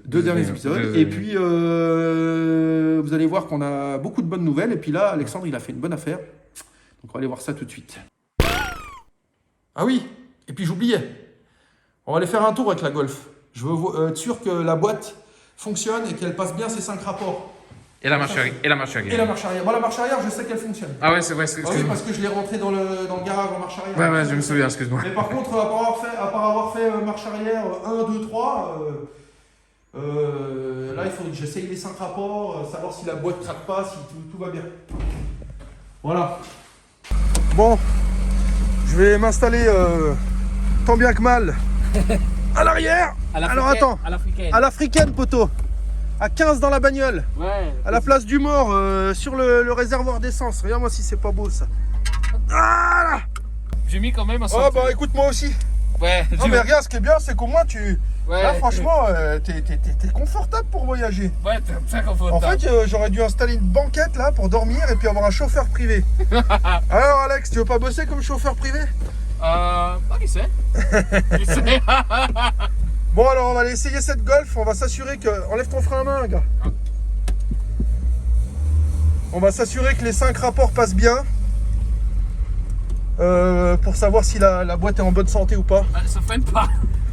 Speaker 1: deux derniers épisodes. Et puis, vous allez voir qu'on a beaucoup de bonnes nouvelles. Et puis là, Alexandre, il a fait une bonne affaire. Donc, on va aller voir ça tout de suite. Ah oui, et puis j'oubliais. On va aller faire un tour avec la Golf. Je veux être sûr que la boîte fonctionne et qu'elle passe bien ses 5 rapports.
Speaker 2: Et la marche arrière. Et la marche arrière.
Speaker 1: Et la marche arrière. Bon, la marche arrière, je sais qu'elle fonctionne.
Speaker 2: Ah ouais, c'est vrai.
Speaker 1: Ah oui, parce que je l'ai rentré dans le garage en marche arrière.
Speaker 2: Ouais, je me souviens, excuse-moi.
Speaker 1: Mais par contre, à part avoir fait marche arrière 1, 2, 3, là, il faut que j'essaye les 5 rapports, savoir si la boîte ne craque pas, si tout va bien. Voilà. Bon, je vais m'installer tant bien que mal à l'arrière. Alors attends, à l'africaine, poteau. À 15 dans la bagnole.
Speaker 2: Ouais.
Speaker 1: À la place du mort, sur le réservoir d'essence. Regarde-moi si c'est pas beau ça. Ah là.
Speaker 2: J'ai mis quand même un
Speaker 1: Oh bah écoute, moi aussi.
Speaker 2: Ouais.
Speaker 1: Non mais regarde, ce qui est bien, c'est qu'au moins tu...
Speaker 2: Ouais.
Speaker 1: Là franchement, t'es confortable pour voyager.
Speaker 2: Ouais, t'es très confortable.
Speaker 1: En fait, j'aurais dû installer une banquette là pour dormir et puis avoir un chauffeur privé. Alors Alex, tu veux pas bosser comme chauffeur privé?
Speaker 2: Qui sait. Qui sait.
Speaker 1: Bon alors on va aller essayer cette Golf, on va s'assurer que... Enlève ton frein à main, gars. On va s'assurer que les 5 rapports passent bien. Pour savoir si la boîte est en bonne santé ou pas.
Speaker 2: Ça freine pas.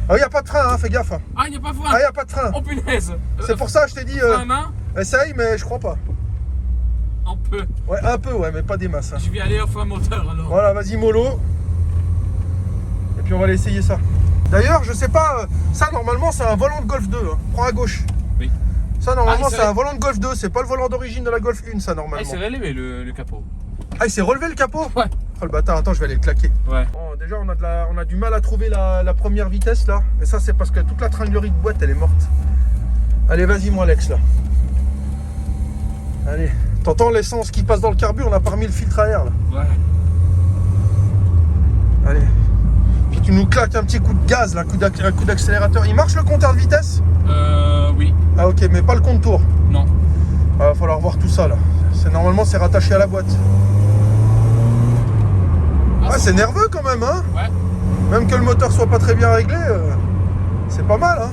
Speaker 1: Ah, il n'y a pas de frein, hein, fais gaffe.
Speaker 2: Ah, il n'y a pas de frein.
Speaker 1: Ah, il n'y a pas de frein.
Speaker 2: Oh punaise.
Speaker 1: C'est pour ça que je t'ai dit...
Speaker 2: Frein à main.
Speaker 1: Essaye, mais je crois pas.
Speaker 2: Un peu.
Speaker 1: Ouais, un peu, ouais, mais pas des masses. Hein.
Speaker 2: Je vais aller au frein moteur alors.
Speaker 1: Voilà, vas-y, mollo. Et puis on va aller essayer ça. D'ailleurs, je sais pas, ça normalement c'est un volant de Golf 2. Hein. Prends à gauche.
Speaker 2: Oui.
Speaker 1: Ça normalement c'est
Speaker 2: vrai.
Speaker 1: un volant de Golf 2, c'est pas le volant d'origine de la Golf 1, ça
Speaker 2: Ah,
Speaker 1: normalement.
Speaker 2: il s'est relevé le capot.
Speaker 1: Ah, il s'est relevé le capot?
Speaker 2: Ouais.
Speaker 1: Oh le bâtard, attends, je vais aller le claquer.
Speaker 2: Ouais.
Speaker 1: Bon, déjà on a du mal à trouver la première vitesse là. Mais ça c'est parce que toute la tringlerie de boîte elle est morte. Allez, vas-y mon Alex là. Allez. T'entends l'essence qui passe dans le carburant, on a pas remis le filtre à air là.
Speaker 2: Ouais.
Speaker 1: Allez. Puis tu nous claques un petit coup de gaz là, un coup d'accélérateur. Il marche le compteur de vitesse?
Speaker 2: Oui.
Speaker 1: Ah ok, mais pas le compte-tour.
Speaker 2: Non.
Speaker 1: Ah, va falloir voir tout ça là. Normalement c'est rattaché à la boîte. Ah, c'est nerveux quand même, hein?
Speaker 2: Ouais.
Speaker 1: Même que le moteur soit pas très bien réglé, c'est pas mal, hein?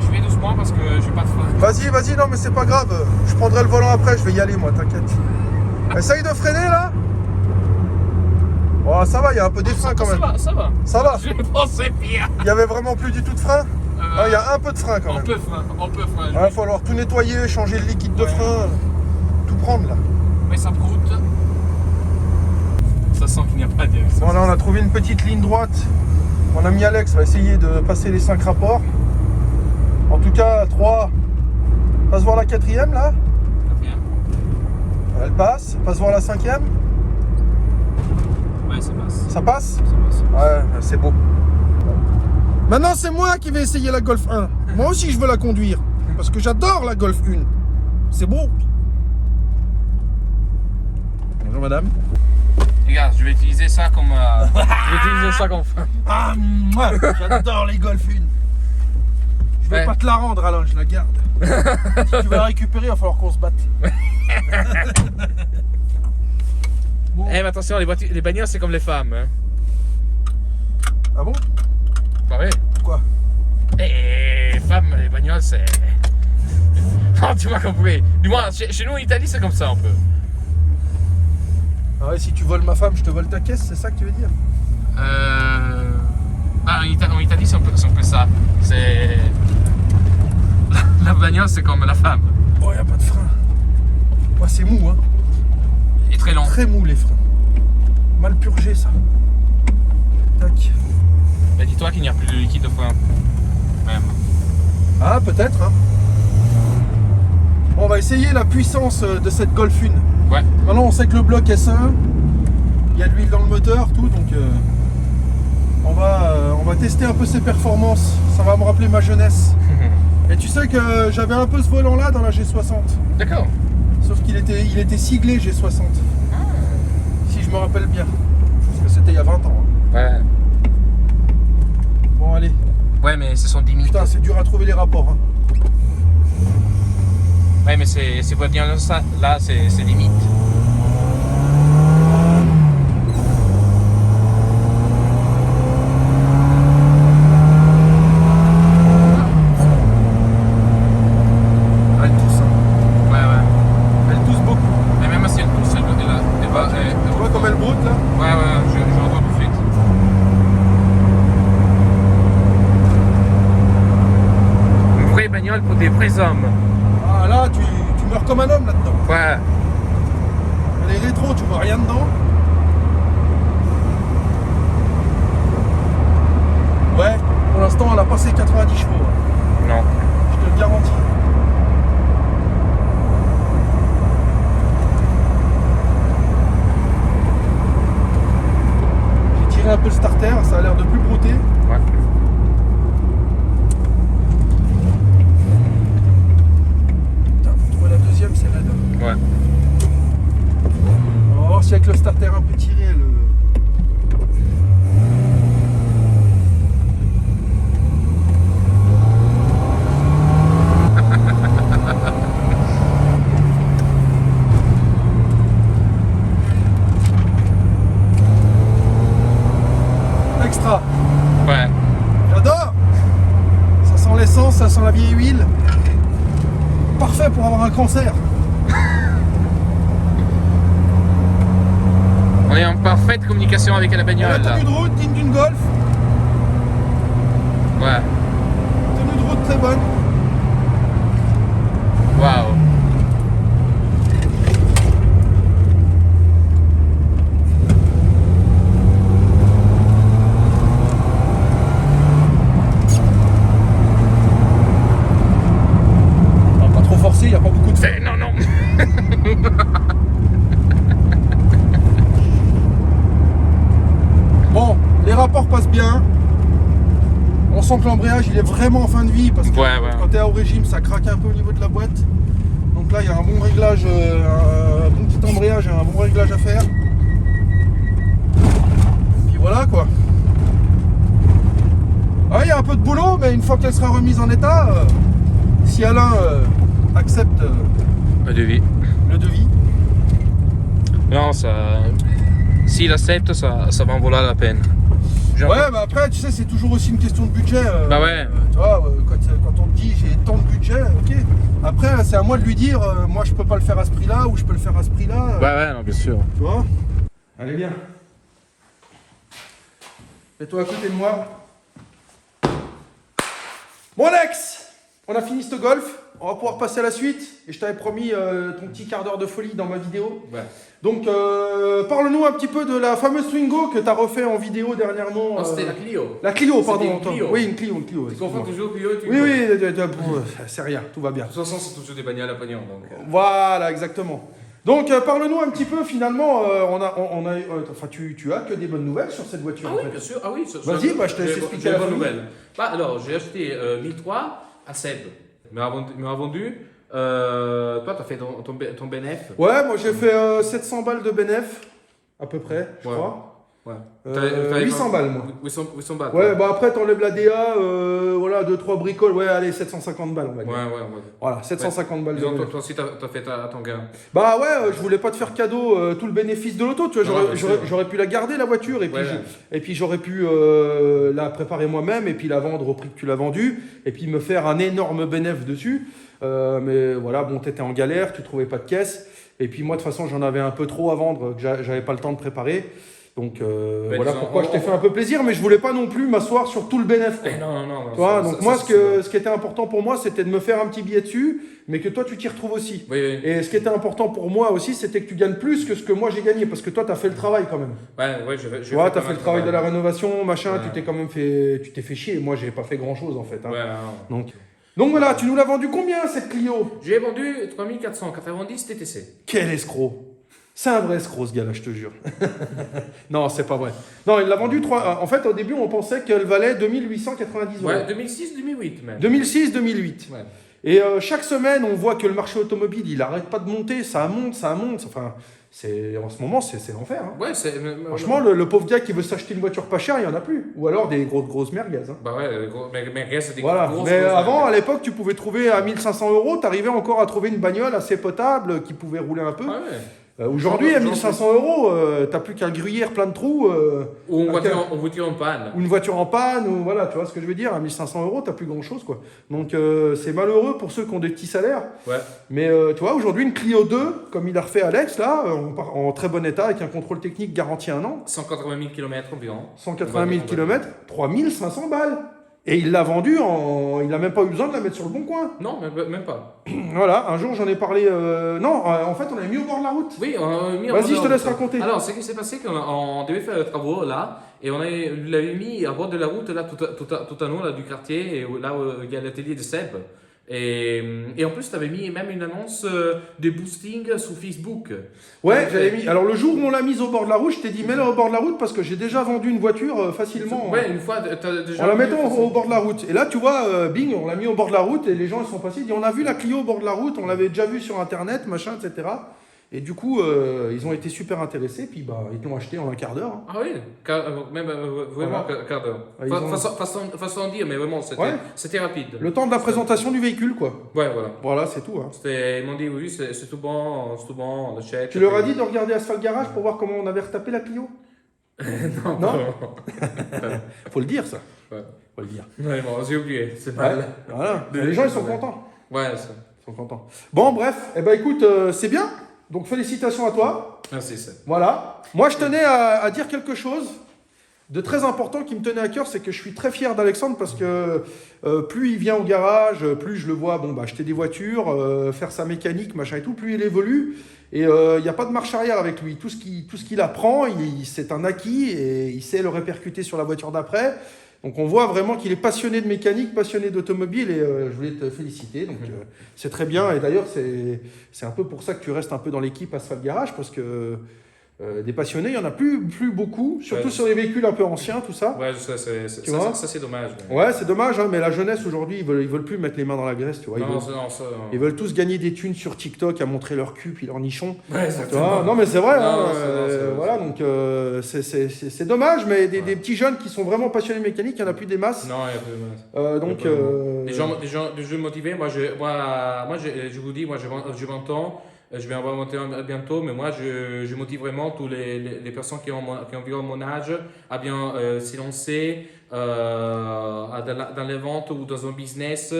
Speaker 2: Je vais doucement parce que j'ai pas de frein.
Speaker 1: Vas-y, non mais c'est pas grave. Je prendrai le volant après, je vais y aller moi, t'inquiète. Essaye de freiner là. Oh, ça va, il y a un peu des freins quand même.
Speaker 2: Ça va.
Speaker 1: Ça va.
Speaker 2: Je pensais pire.
Speaker 1: Il y avait vraiment plus du tout de frein? Ah, il y a un peu de frein quand même.
Speaker 2: Un peu frein.
Speaker 1: Il va falloir tout nettoyer, changer le liquide de frein, tout prendre là.
Speaker 2: Mais ça broute. Ça sent qu'il n'y a pas de direction.
Speaker 1: Bon là on a trouvé une petite ligne droite. Mon ami Alex va essayer de passer les 5 rapports. En tout cas 3. Passe voir la 4e là. Elle passe. Passe voir la 5e.
Speaker 2: Ouais, ça passe.
Speaker 1: Ça passe?
Speaker 2: Ça passe.
Speaker 1: Ouais, c'est beau. Maintenant c'est moi qui vais essayer la Golf 1. Moi aussi je veux la conduire. Parce que j'adore la Golf 1. C'est beau. Bonjour madame.
Speaker 2: Regarde, je vais utiliser ça comme. frein.
Speaker 1: Ah, moi, j'adore les Golf 1. Je vais
Speaker 2: Ouais.
Speaker 1: pas te la rendre, Alain, je la garde. Si tu veux la récupérer, il va falloir qu'on se batte. Bon.
Speaker 2: Eh, mais attention, les bagnoles, c'est comme les femmes. Hein.
Speaker 1: Ah bon?
Speaker 2: Pas vrai?
Speaker 1: Quoi?
Speaker 2: Eh, les femmes, les bagnoles, c'est. Oh, tu m'as compris. Du moins, chez nous en Italie, c'est comme ça un peu.
Speaker 1: Ah ouais, si tu voles ma femme, je te vole ta caisse, c'est ça que tu veux dire?
Speaker 2: En Italie, c'est un peu ça. C'est. La bagnole, c'est comme la femme.
Speaker 1: Oh, y a pas de frein. Ouais, c'est mou, hein.
Speaker 2: Et très long.
Speaker 1: Très mou, les freins. Mal purgé, ça. Tac.
Speaker 2: Mais dis-toi qu'il n'y a plus de liquide de frein. Même.
Speaker 1: Ah, peut-être, hein. Bon, on va essayer la puissance de cette Golf 1.
Speaker 2: Ouais.
Speaker 1: Maintenant, on sait que le bloc est sain. Il y a de l'huile dans le moteur, tout, donc on va tester un peu ses performances. Ça va me rappeler ma jeunesse. Et tu sais que j'avais un peu ce volant-là dans la G60.
Speaker 2: D'accord.
Speaker 1: Sauf qu'il était siglé G60. Si je me rappelle bien. Parce que c'était il y a 20 ans. Hein.
Speaker 2: Ouais.
Speaker 1: Bon, allez.
Speaker 2: Ouais, mais ce sont 10 minutes.
Speaker 1: Putain, c'est dur à trouver les rapports. Hein.
Speaker 2: Ouais, mais c'est pour dire ça, là, c'est limite.
Speaker 1: Elle tousse. Hein.
Speaker 2: Ouais, ouais.
Speaker 1: Elle tousse beaucoup.
Speaker 2: Mais même si elle tousse, elle va.
Speaker 1: Tu vois comme elle broute là?
Speaker 2: Ouais, ouais, je l'entends tout de suite. Une vraie bagnole pour des vrais hommes.
Speaker 1: Ah là, tu meurs comme un homme là-dedans.
Speaker 2: Ouais.
Speaker 1: Elle est rétro, tu vois rien dedans. Ouais, pour l'instant, elle a passé 90 chevaux. Hein.
Speaker 2: Non.
Speaker 1: Je te le garantis. J'ai tiré un peu le starter, ça a l'air de plus brouter.
Speaker 2: Ouais.
Speaker 1: Putain, faut trouver la deuxième, c'est là.
Speaker 2: Ouais.
Speaker 1: On va voir si avec le starter un peu tiré, le... Extra.
Speaker 2: Ouais.
Speaker 1: J'adore. Ça sent l'essence, ça sent la vieille huile. Parfait pour avoir un cancer.
Speaker 2: On est en parfaite communication avec la
Speaker 1: La
Speaker 2: bagnole là.
Speaker 1: tenue de route digne d'une Golf.
Speaker 2: Ouais.
Speaker 1: Tenue de route très bonne.
Speaker 2: Waouh.
Speaker 1: Pas trop forcé, il n'y a pas beaucoup de fait.
Speaker 2: Non, non.
Speaker 1: Bon, les rapports passent bien. On sent que l'embrayage il est vraiment en fin de vie parce que
Speaker 2: Ouais, ouais.
Speaker 1: quand tu es au régime ça craque un peu au niveau de la boîte. Donc là il y a un bon réglage, un bon petit embrayage et un bon réglage à faire. Et puis voilà quoi. Ah, il y a un peu de boulot mais une fois qu'elle sera remise en état, si Alain accepte
Speaker 2: Le devis.
Speaker 1: le devis.
Speaker 2: Non, ça. S'il accepte, ça va en valoir la peine. Genre-
Speaker 1: Ouais, bah après, tu sais, c'est toujours aussi une question de budget.
Speaker 2: Bah ouais.
Speaker 1: Tu vois, quand on te dit j'ai tant de budget, ok. Après, c'est à moi de lui dire, moi je peux pas le faire à ce prix-là ou je peux le faire à ce prix-là.
Speaker 2: Ouais, ouais, non, bien sûr.
Speaker 1: Tu vois. Allez, viens. Mets-toi à côté de moi. Mon ex, on a fini ce golf. On va pouvoir passer à la suite. Et je t'avais promis ton petit quart d'heure de folie dans ma vidéo.
Speaker 2: Ouais.
Speaker 1: Donc, parle-nous un petit peu de la fameuse Twingo que tu as refait en vidéo dernièrement.
Speaker 2: Non, c'était la Clio.
Speaker 1: La Clio,
Speaker 2: C'était
Speaker 1: pardon.
Speaker 2: une Clio.
Speaker 1: Oui, une Clio.
Speaker 2: Tu confonds toujours Clio et
Speaker 1: Oui,
Speaker 2: Twingo.
Speaker 1: oui, c'est rien, tout va bien.
Speaker 2: De toute façon, c'est toujours des bagnoles à pognon. Donc.
Speaker 1: Voilà, exactement. Donc, parle-nous un petit peu, finalement, enfin, tu as que des bonnes nouvelles sur cette voiture,
Speaker 2: Ah
Speaker 1: en
Speaker 2: oui,
Speaker 1: fait.
Speaker 2: bien sûr. Ah oui,
Speaker 1: Vas-y, bah, je te laisse expliquer
Speaker 2: la
Speaker 1: la
Speaker 2: bonne
Speaker 1: folie.
Speaker 2: nouvelle. Bah, alors, j'ai acheté 1003 à Seb. Il m'a vendu. Toi, tu as fait ton bénéf.
Speaker 1: Ouais, moi j'ai fait 700 balles de bénéf, à peu près, je
Speaker 2: Ouais.
Speaker 1: crois.
Speaker 2: Ouais.
Speaker 1: 800 balles, moi.
Speaker 2: 800 balles.
Speaker 1: Ouais, bah après, t'enlèves la DA, voilà, 2-3 bricoles, ouais, allez, 750 balles, on va dire.
Speaker 2: Ouais.
Speaker 1: Voilà, 750 balles de
Speaker 2: Disons,
Speaker 1: bénéf.
Speaker 2: toi aussi, t'as fait à ton gars.
Speaker 1: Bah ouais, je voulais pas te faire cadeau tout le bénéfice de l'auto, tu vois,
Speaker 2: Non, bien sûr.
Speaker 1: j'aurais pu la garder la voiture et puis,
Speaker 2: Ouais.
Speaker 1: et puis j'aurais pu la préparer moi-même et puis la vendre au prix que tu l'as vendue et puis me faire un énorme bénéfice dessus. Mais voilà, bon, t'étais en galère, tu trouvais pas de caisse et puis moi de toute façon j'en avais un peu trop à vendre que j'avais pas le temps de préparer. Donc voilà
Speaker 2: disons,
Speaker 1: pourquoi je t'ai fait un peu plaisir, mais je voulais pas non plus m'asseoir sur tout le bénéfice.
Speaker 2: Non.
Speaker 1: Tu vois, donc moi, ce qui était important pour moi, c'était de me faire un petit billet dessus, mais que toi, tu t'y retrouves aussi.
Speaker 2: Oui.
Speaker 1: Et ce qui était important pour moi aussi, c'était que tu gagnes plus que ce que moi j'ai gagné, parce que toi, tu as fait le travail quand même.
Speaker 2: Ouais,
Speaker 1: Tu vois, tu as fait le travail de la rénovation, machin,
Speaker 2: Ouais.
Speaker 1: tu t'es quand même fait, tu t'es fait chier. Moi, j'ai pas fait grand chose en fait. Hein.
Speaker 2: Ouais, non.
Speaker 1: Donc voilà, tu nous l'as vendu combien cette Clio?
Speaker 2: J'ai vendu 3490 TTC.
Speaker 1: Quel escroc! C'est un vrai escroc ce gars-là, je te jure. Non, c'est pas vrai. Non, il l'a vendu 3. En fait, au début, on pensait qu'elle valait 2890 euros.
Speaker 2: Ouais, 2006-2008 même.
Speaker 1: 2006-2008.
Speaker 2: Ouais.
Speaker 1: Et chaque semaine, on voit que le marché automobile, il arrête pas de monter, ça monte. Enfin, En ce moment, c'est l'enfer. Hein.
Speaker 2: Ouais, c'est.
Speaker 1: Franchement, le pauvre gars qui veut s'acheter une voiture pas chère, il n'y en a plus. Ou alors des grosses merguez. Hein.
Speaker 2: Bah ouais, mais reste des
Speaker 1: Voilà.
Speaker 2: grosses.
Speaker 1: Mais avant, à l'époque, tu pouvais trouver à 1500 €, tu arrivais encore à trouver une bagnole assez potable qui pouvait rouler un peu.
Speaker 2: Ah ouais.
Speaker 1: Aujourd'hui, à 1500 €, t'as plus qu'un gruyère plein de trous.
Speaker 2: Ou une voiture en panne.
Speaker 1: Ou une voiture en panne, ou voilà, tu vois ce que je veux dire. À 1500 €, t'as plus grand chose, quoi. Donc, c'est malheureux pour ceux qui ont des petits salaires.
Speaker 2: Ouais.
Speaker 1: Mais tu vois, aujourd'hui, une Clio 2, comme il a refait Alex, là, en très bon état, avec un contrôle technique garanti 1 an.
Speaker 2: 180 000 km environ.
Speaker 1: 180 000 km, 3500 balles. Et il l'a vendu il n'a même pas eu besoin de la mettre sur le bon coin.
Speaker 2: Non, même pas.
Speaker 1: Voilà, un jour j'en ai parlé. Non, en fait, on l'a mis au bord de la route.
Speaker 2: Oui, on a mis
Speaker 1: Vas-y, je te laisse raconter.
Speaker 2: Alors, ce qui s'est passé, qu'on devait faire les travaux là, et on l'avait mis à bord de la route, là, tout en haut là, du quartier, et là où il y a l'atelier de Seb. Et en plus, tu avais mis même une annonce de boosting sur Facebook.
Speaker 1: Ouais, j'avais mis. Alors, le jour où on l'a mise au bord de la route, je t'ai dit, mets-la au bord de la route parce que j'ai déjà vendu une voiture facilement.
Speaker 2: Ouais, une fois, t'as déjà.
Speaker 1: En la mettant au bord de la route. Et là, tu vois, bing, on l'a mis au bord de la route et les gens ils sont passés, ils disent, on a vu la Clio au bord de la route, on l'avait déjà vu sur internet, machin, etc. Et du coup, ils ont été super intéressés, puis bah, ils l'ont acheté en un quart d'heure. Hein.
Speaker 2: Ah oui, même vraiment quart d'heure. Façon de dire, mais vraiment, c'était rapide.
Speaker 1: Le temps de la présentation du véhicule, quoi.
Speaker 2: Ouais, voilà.
Speaker 1: Voilà, c'est tout. Hein.
Speaker 2: Ils m'ont dit, oui, c'est tout bon, on l'achète.
Speaker 1: Tu leur as dit de regarder Asphalt Garage pour voir comment on avait retapé la Clio? Non. Faut le dire, ça.
Speaker 2: Ouais.
Speaker 1: Faut le dire.
Speaker 2: Ouais, bon, j'ai oublié, c'est mal.
Speaker 1: Ouais, voilà. Les gens, ils sont contents.
Speaker 2: Ouais, ça.
Speaker 1: Ils sont contents. Bon, bref, eh ben, écoute, c'est bien. Donc, félicitations à toi.
Speaker 2: Merci, ça.
Speaker 1: Voilà. Moi, je tenais à dire quelque chose de très important qui me tenait à cœur, c'est que je suis très fier d'Alexandre parce que plus il vient au garage, plus je le vois acheter des voitures, faire sa mécanique, machin et tout, plus il évolue. Et il n'y a pas de marche arrière avec lui. Tout ce qu'il apprend, c'est un acquis et il sait le répercuter sur la voiture d'après. Donc on voit vraiment qu'il est passionné de mécanique, passionné d'automobile et je voulais te féliciter. Donc c'est très bien et d'ailleurs c'est un peu pour ça que tu restes un peu dans l'équipe Asphalt Garage parce que des passionnés, il n'y en a plus beaucoup, surtout sur les véhicules un peu anciens, tout ça.
Speaker 2: Ouais, ça c'est dommage.
Speaker 1: Ouais, c'est dommage, hein, mais la jeunesse aujourd'hui, ils veulent plus mettre les mains dans la graisse, tu vois. Ils veulent tous gagner des thunes sur TikTok à montrer leur cul puis leur nichon.
Speaker 2: Ouais, exactement.
Speaker 1: Non, mais c'est vrai.
Speaker 2: Non,
Speaker 1: voilà, donc c'est dommage, mais des petits jeunes qui sont vraiment passionnés de mécanique, il n'y en a plus des masses.
Speaker 2: Non, il n'y a plus de masses. Des gens motivés, moi je vous dis, moi je m'entends. Je vais en monter bientôt, mais moi je motive vraiment toutes les personnes qui ont environ mon âge à bien s'y lancer dans les ventes ou dans un business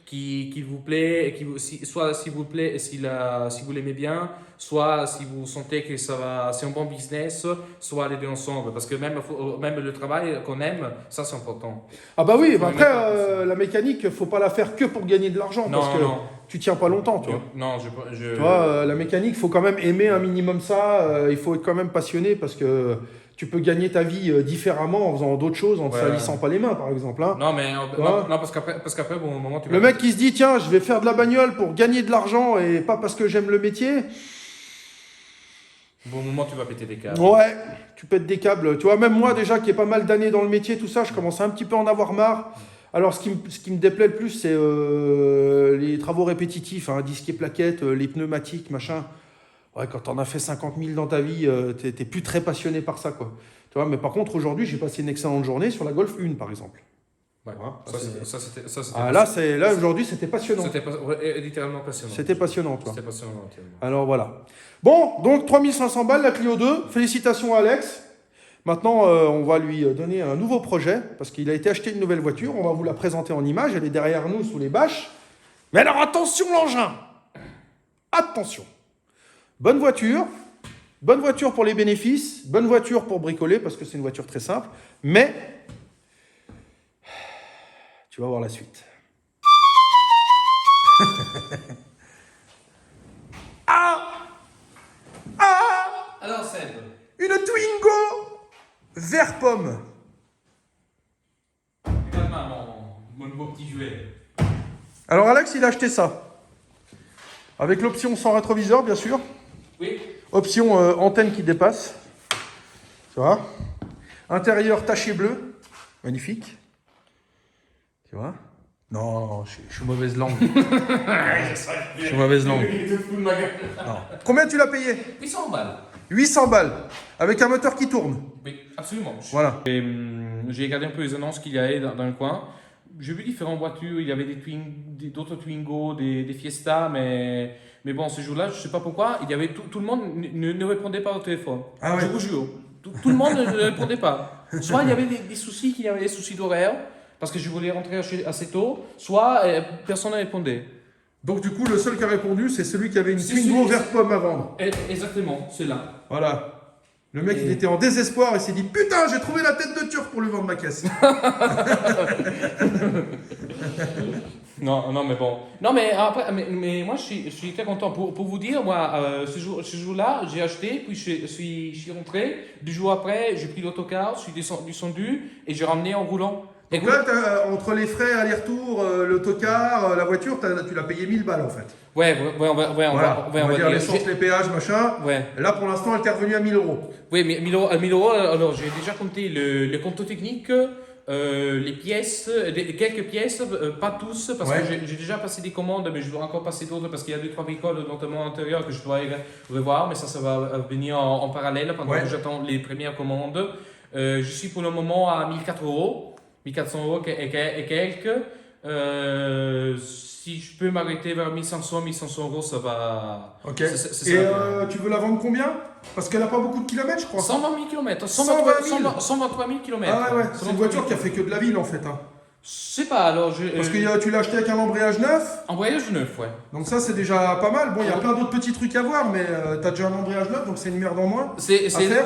Speaker 2: qui vous plaît, et soit s'il vous plaît, si vous l'aimez bien, soit si vous sentez que c'est un bon business, soit les deux ensemble. Parce que même le travail qu'on aime, ça c'est important.
Speaker 1: Ah bah oui, après la mécanique, il ne faut pas la faire que pour gagner de l'argent, parce que tu tiens pas longtemps, tu vois.
Speaker 2: Non,
Speaker 1: Tu vois, la mécanique, il faut quand même aimer un minimum ça, il faut être quand même passionné, parce que tu peux gagner ta vie différemment en faisant d'autres choses, en ne salissant pas les mains, par exemple. Hein.
Speaker 2: Non, mais parce qu'après, bon, au moment
Speaker 1: le mec qui se dit, tiens, je vais faire de la bagnole pour gagner de l'argent et pas parce que j'aime le métier.
Speaker 2: Bon moment, tu vas péter des câbles.
Speaker 1: Ouais, tu pètes des câbles. Tu vois, même moi, déjà, qui ai pas mal d'années dans le métier, tout ça, je commence un petit peu à en avoir marre. Alors, ce qui me déplaît le plus, c'est les travaux répétitifs, hein, disques et plaquettes, les pneumatiques, machin. Ouais, quand t'en as fait 50 000 dans ta vie, t'es plus très passionné par ça, quoi. Tu vois, mais par contre, aujourd'hui, j'ai passé une excellente journée sur la Golf 1, par exemple.
Speaker 2: Ouais, ça c'était
Speaker 1: là aujourd'hui, c'était passionnant.
Speaker 2: C'était littéralement passionnant.
Speaker 1: C'était passionnant, toi.
Speaker 2: C'était passionnant.
Speaker 1: Alors, voilà. Bon, donc 3500 balles, la Clio 2. Félicitations à Alex. Maintenant, on va lui donner un nouveau projet, parce qu'il a été acheté une nouvelle voiture. On va vous la présenter en image. Elle est derrière nous, sous les bâches. Mais alors, attention, l'engin! Attention! Bonne voiture pour les bénéfices, bonne voiture pour bricoler, parce que c'est une voiture très simple. Mais, tu vas voir la suite.
Speaker 2: Alors, Seb.
Speaker 1: Une Twingo vert pomme.
Speaker 2: Regarde mon nouveau petit jouet.
Speaker 1: Alors Alex, il a acheté ça. Avec l'option sans rétroviseur, bien sûr.
Speaker 2: Oui.
Speaker 1: Option antenne qui dépasse. Tu vois. Intérieur taché bleu. Magnifique. Tu vois. Non, je suis mauvaise langue. Je suis mauvaise langue. Non. Combien tu l'as payé?
Speaker 2: 800 balles.
Speaker 1: 800 balles. Avec un moteur qui tourne.
Speaker 2: Oui, absolument.
Speaker 1: Voilà.
Speaker 2: J'ai regardé un peu les annonces qu'il y avait dans le coin. J'ai vu différentes voitures. Il y avait d'autres Twingo, des Fiesta, mais bon, ce jour-là, je ne sais pas pourquoi, il y avait tout le monde ne répondait pas au téléphone.
Speaker 1: Ah ouais.
Speaker 2: Je vous jure. Tout le monde ne répondait pas. Soit il y avait des soucis, qu'il y avait des soucis d'horaire, parce que je voulais rentrer assez tôt, soit personne ne répondait.
Speaker 1: Donc du coup, le seul qui a répondu, c'est celui qui avait une
Speaker 2: C'est
Speaker 1: Twingo
Speaker 2: celui-
Speaker 1: verte pomme à vendre.
Speaker 2: Exactement, c'est là.
Speaker 1: Voilà. Le mec,
Speaker 2: Et-
Speaker 1: il était en désespoir et s'est dit putain, j'ai trouvé la tête de Turc pour lui vendre ma caisse.
Speaker 2: Non, mais bon. Non, mais après, mais moi, je suis très content. Pour vous dire, moi, ce jour-là, j'ai acheté, puis je suis rentré. 2 jours après, j'ai pris l'autocar, je suis descendu et j'ai ramené en roulant.
Speaker 1: Donc là, entre les frais aller-retour, l'autocar, la voiture, tu l'as payé 1000 balles en fait.
Speaker 2: Ouais, on
Speaker 1: Voilà.
Speaker 2: va
Speaker 1: on va dire
Speaker 2: dire.
Speaker 1: l'essence, les péages, machin.
Speaker 2: Ouais.
Speaker 1: Et là, pour l'instant, elle t'est revenue à 1000 euros.
Speaker 2: Oui, mais 1000 euros, alors j'ai déjà compté le compte technique, les pièces, quelques pièces, pas tous, parce
Speaker 1: Ouais.
Speaker 2: que j'ai déjà passé des commandes, mais je dois encore passer d'autres parce qu'il y a 2-3 bricoles, notamment à l'intérieur, que je dois revoir, mais ça va venir en parallèle pendant
Speaker 1: Ouais.
Speaker 2: que j'attends les premières commandes. Je suis pour le moment à 1400 euros, 1400 euros et quelques. Si je peux m'arrêter vers 1500 euros, ça va.
Speaker 1: Ok.
Speaker 2: Ça,
Speaker 1: Et
Speaker 2: va.
Speaker 1: tu veux la vendre combien? Parce qu'elle a pas beaucoup de kilomètres, je crois.
Speaker 2: 120 000 km,
Speaker 1: 120 000.
Speaker 2: 123 000 km.
Speaker 1: Ah ouais, c'est une voiture qui a fait que de la ville en fait. Hein.
Speaker 2: Je sais pas, alors je.
Speaker 1: Parce que tu l'as acheté avec un embrayage neuf.
Speaker 2: En voyage neuf, ouais.
Speaker 1: Donc ça, c'est déjà pas mal. Bon, il y a plein d'autres petits trucs à voir, mais t'as déjà un embrayage neuf, donc c'est une merde en moins.
Speaker 2: C'est
Speaker 1: faire.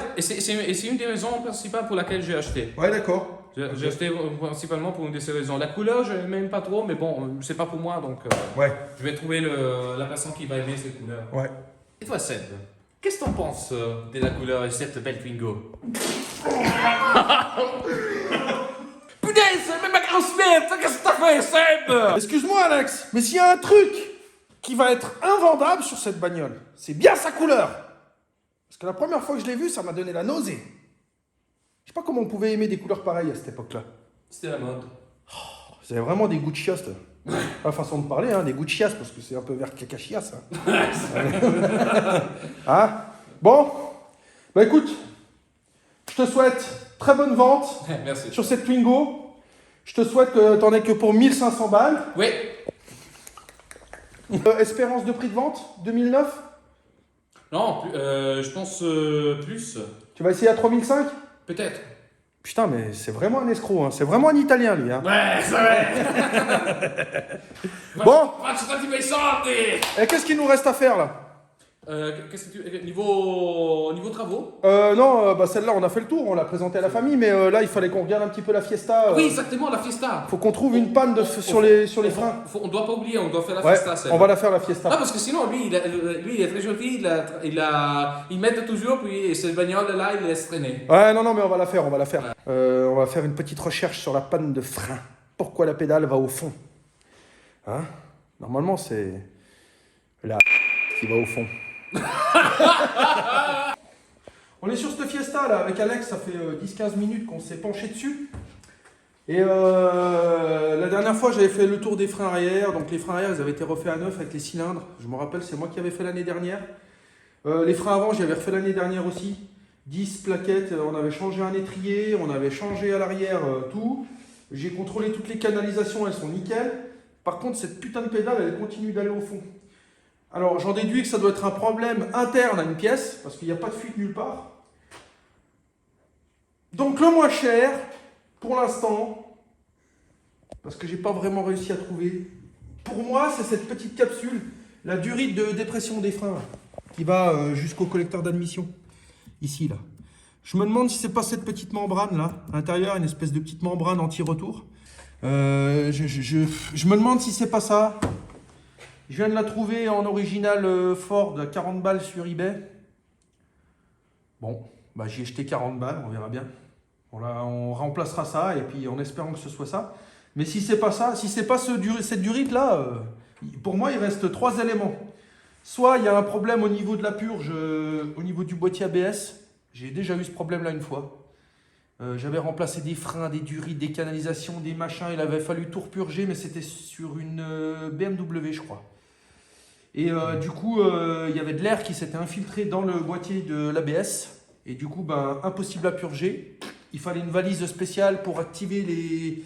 Speaker 2: une des raisons principales pour laquelle j'ai acheté.
Speaker 1: Ouais, d'accord.
Speaker 2: J'ai acheté principalement pour une de ces raisons. La couleur, je n'aime pas trop, mais bon, c'est pas pour moi, donc
Speaker 1: Ouais,
Speaker 2: je vais trouver la personne qui va aimer cette couleur.
Speaker 1: ouais.
Speaker 2: Et toi, Seb, qu'est-ce que t'en penses de la couleur de cette belle Twingo? Putain, c'est même ma grosse merde! Qu'est-ce que t'as fait, Seb?
Speaker 1: Excuse-moi, Alex, mais s'il y a un truc qui va être invendable sur cette bagnole, c'est bien sa couleur. Parce que la première fois que je l'ai vue, ça m'a donné la nausée. Je sais pas comment on pouvait aimer des couleurs pareilles à cette époque-là.
Speaker 2: C'était la mode.
Speaker 1: Vous avez vraiment des goûts de chiasse. Pas façon de parler, hein, des goûts de chiasse, parce que c'est un peu vert caca chiasse. Hein. Hein? Bon, bah écoute, je te souhaite très bonne vente
Speaker 2: Merci.
Speaker 1: sur cette Twingo. Je te souhaite que t'en aies que pour 1500 balles.
Speaker 2: Oui.
Speaker 1: Espérance de prix de vente 2009.
Speaker 2: Non, je pense plus.
Speaker 1: Tu vas essayer à 3005.
Speaker 2: Peut-être.
Speaker 1: Putain, mais c'est vraiment un escroc, hein. C'est vraiment un Italien, lui. Hein.
Speaker 2: Ouais, c'est vrai.
Speaker 1: Bon,
Speaker 2: Faccio tanti bei soldi.
Speaker 1: et qu'est-ce qu'il nous reste à faire, là?
Speaker 2: Qu'est-ce que tu... Niveau travaux?
Speaker 1: Non, bah celle-là, on a fait le tour, on l'a présentée à la famille, mais là, il fallait qu'on regarde un petit peu la Fiesta.
Speaker 2: Oui, exactement, la Fiesta.
Speaker 1: Faut qu'on trouve une panne sur les freins.
Speaker 2: On doit pas oublier, on doit faire la
Speaker 1: Ouais,
Speaker 2: Fiesta.
Speaker 1: on va la faire, la Fiesta.
Speaker 2: Ah, parce que sinon, lui, il est très gentil, il m'aide toujours, puis cette bagnole-là, il laisse traîner.
Speaker 1: Ouais, non, mais on va la faire, on va la faire. On va faire une petite recherche sur la panne de frein. Pourquoi la pédale va au fond? Hein? Normalement, c'est la qui va au fond. On est sur cette Fiesta, là, avec Alex, ça fait 10-15 minutes qu'on s'est penché dessus. Et la dernière fois, j'avais fait le tour des freins arrière. Donc les freins arrière, ils avaient été refaits à neuf avec les cylindres. Je me rappelle, c'est moi qui avais fait l'année dernière. Les freins avant, j'avais refait l'année dernière aussi. 10 plaquettes, on avait changé un étrier, on avait changé à l'arrière tout. J'ai contrôlé toutes les canalisations, elles sont nickel. Par contre, cette putain de pédale, elle continue d'aller au fond. Alors, j'en déduis que ça doit être un problème interne à une pièce, parce qu'il n'y a pas de fuite nulle part. Donc, le moins cher, pour l'instant, parce que j'ai pas vraiment réussi à trouver, pour moi, c'est cette petite capsule, la durite de dépression des freins, qui va jusqu'au collecteur d'admission. Ici, là. Je me demande si c'est pas cette petite membrane, là, à l'intérieur, une espèce de petite membrane anti-retour. Je me demande si c'est pas ça. Je viens de la trouver en original Ford à 40 balles sur eBay. Bon, bah j'y ai jeté 40 balles, on verra bien. On remplacera ça et puis en espérant que ce soit ça. Mais si c'est pas ça, si c'est pas cette durite là, pour moi il reste 3 éléments. Soit il y a un problème au niveau de la purge, au niveau du boîtier ABS. J'ai déjà eu ce problème là une fois. J'avais remplacé des freins, des durites, des canalisations, des machins. Il avait fallu tout repurger, mais c'était sur une BMW, je crois. Et du coup, il y avait de l'air qui s'était infiltré dans le boîtier de l'ABS. Et du coup, ben, impossible à purger. Il fallait une valise spéciale pour activer les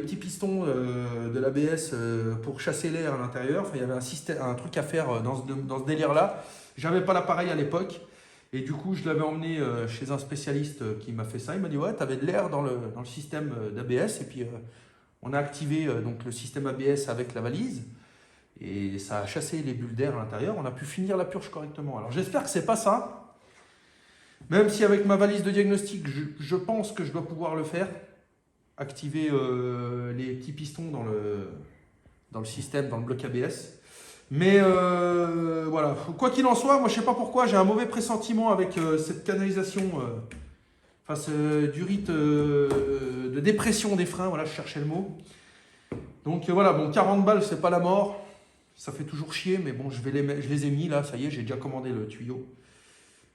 Speaker 1: petits pistons de l'ABS pour chasser l'air à l'intérieur. Enfin, il y avait un truc à faire dans ce délire-là. J'avais pas l'appareil à l'époque. Et du coup, je l'avais emmené chez un spécialiste qui m'a fait ça. Il m'a dit, ouais, tu avais de l'air dans le système d'ABS. Et puis, on a activé donc, le système ABS avec la valise. Et ça a chassé les bulles d'air à l'intérieur. On a pu finir la purge correctement. Alors, j'espère que c'est pas ça. Même si avec ma valise de diagnostic, je pense que je dois pouvoir le faire. Activer les petits pistons dans le système, dans le bloc ABS. Mais voilà, quoi qu'il en soit, moi je sais pas pourquoi, j'ai un mauvais pressentiment avec cette canalisation, du rite de dépression des freins, voilà, je cherchais le mot. Donc voilà, bon, 40 balles, c'est pas la mort, ça fait toujours chier, mais bon, je les ai mis là, ça y est, j'ai déjà commandé le tuyau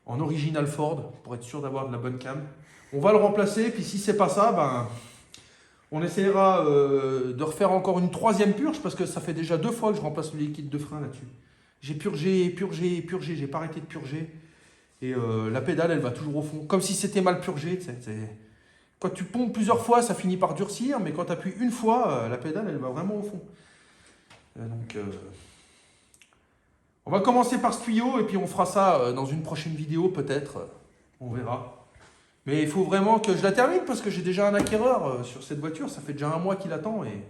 Speaker 1: en original Ford pour être sûr d'avoir de la bonne cam. On va le remplacer, puis si c'est pas ça, ben. On essaiera de refaire encore une 3e purge parce que ça fait déjà 2 fois que je remplace le liquide de frein là-dessus. J'ai purgé, j'ai pas arrêté de purger. Et la pédale, elle va toujours au fond. Comme si c'était mal purgé. Quand tu pompes plusieurs fois, ça finit par durcir, mais quand tu appuies une fois, la pédale, elle va vraiment au fond. On va commencer par ce tuyau et puis on fera ça dans une prochaine vidéo peut-être. On verra. Mais il faut vraiment que je la termine parce que j'ai déjà un acquéreur sur cette voiture. Ça fait déjà 1 mois qu'il attend et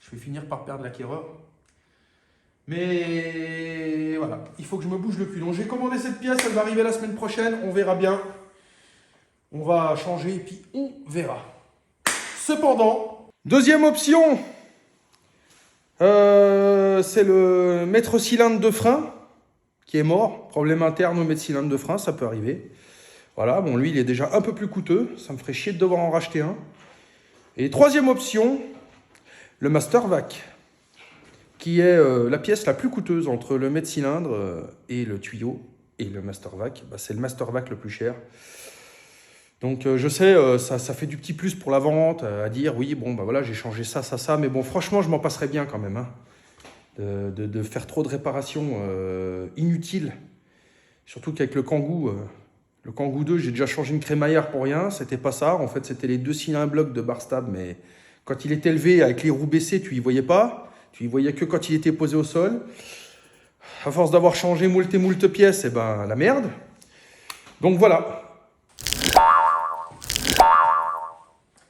Speaker 1: je vais finir par perdre l'acquéreur. Mais voilà, il faut que je me bouge le cul. Donc j'ai commandé cette pièce, elle va arriver la semaine prochaine. On verra bien. On va changer et puis on verra. Cependant, deuxième option, c'est le maître cylindre de frein qui est mort. Problème interne au maître cylindre de frein, ça peut arriver. Voilà, bon, lui, il est déjà un peu plus coûteux. Ça me ferait chier de devoir en racheter un. Et troisième option, le Master Vac, qui est la pièce la plus coûteuse entre le mètre cylindre et le tuyau. Et le Master Vac, bah, c'est le Master Vac le plus cher. Donc, je sais, ça fait du petit plus pour la vente, à dire, oui, bon, bah voilà, j'ai changé ça. Mais bon, franchement, je m'en passerais bien quand même, hein, de faire trop de réparations inutiles. Surtout qu'avec le Kangoo... Le Kangoo 2, j'ai déjà changé une crémaillère pour rien, c'était pas ça. En fait, c'était les 2 cylindres blocs de Barstab, mais quand il est élevé avec les roues baissées, tu y voyais pas. Tu y voyais que quand il était posé au sol. À force d'avoir changé moult et moult pièces, et ben la merde. Donc voilà.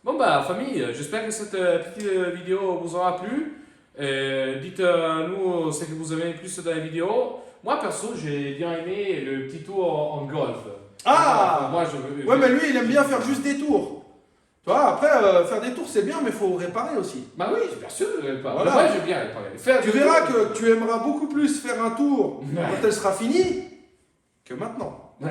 Speaker 2: Bon bah famille, j'espère que cette petite vidéo vous aura plu. Dites-nous ce que vous aimez le plus dans la vidéo. Moi perso, j'ai bien aimé le petit tour en golf.
Speaker 1: Ah
Speaker 2: moi,
Speaker 1: ouais, mais lui, il aime bien faire juste des tours. Tu vois, après, faire des tours, c'est bien, mais il faut réparer aussi.
Speaker 2: Bah oui, bien sûr,
Speaker 1: Voilà.
Speaker 2: moi, j'aime bien réparer.
Speaker 1: Tu verras que tu aimeras beaucoup plus faire un tour quand elle sera finie que maintenant.
Speaker 2: Ouais,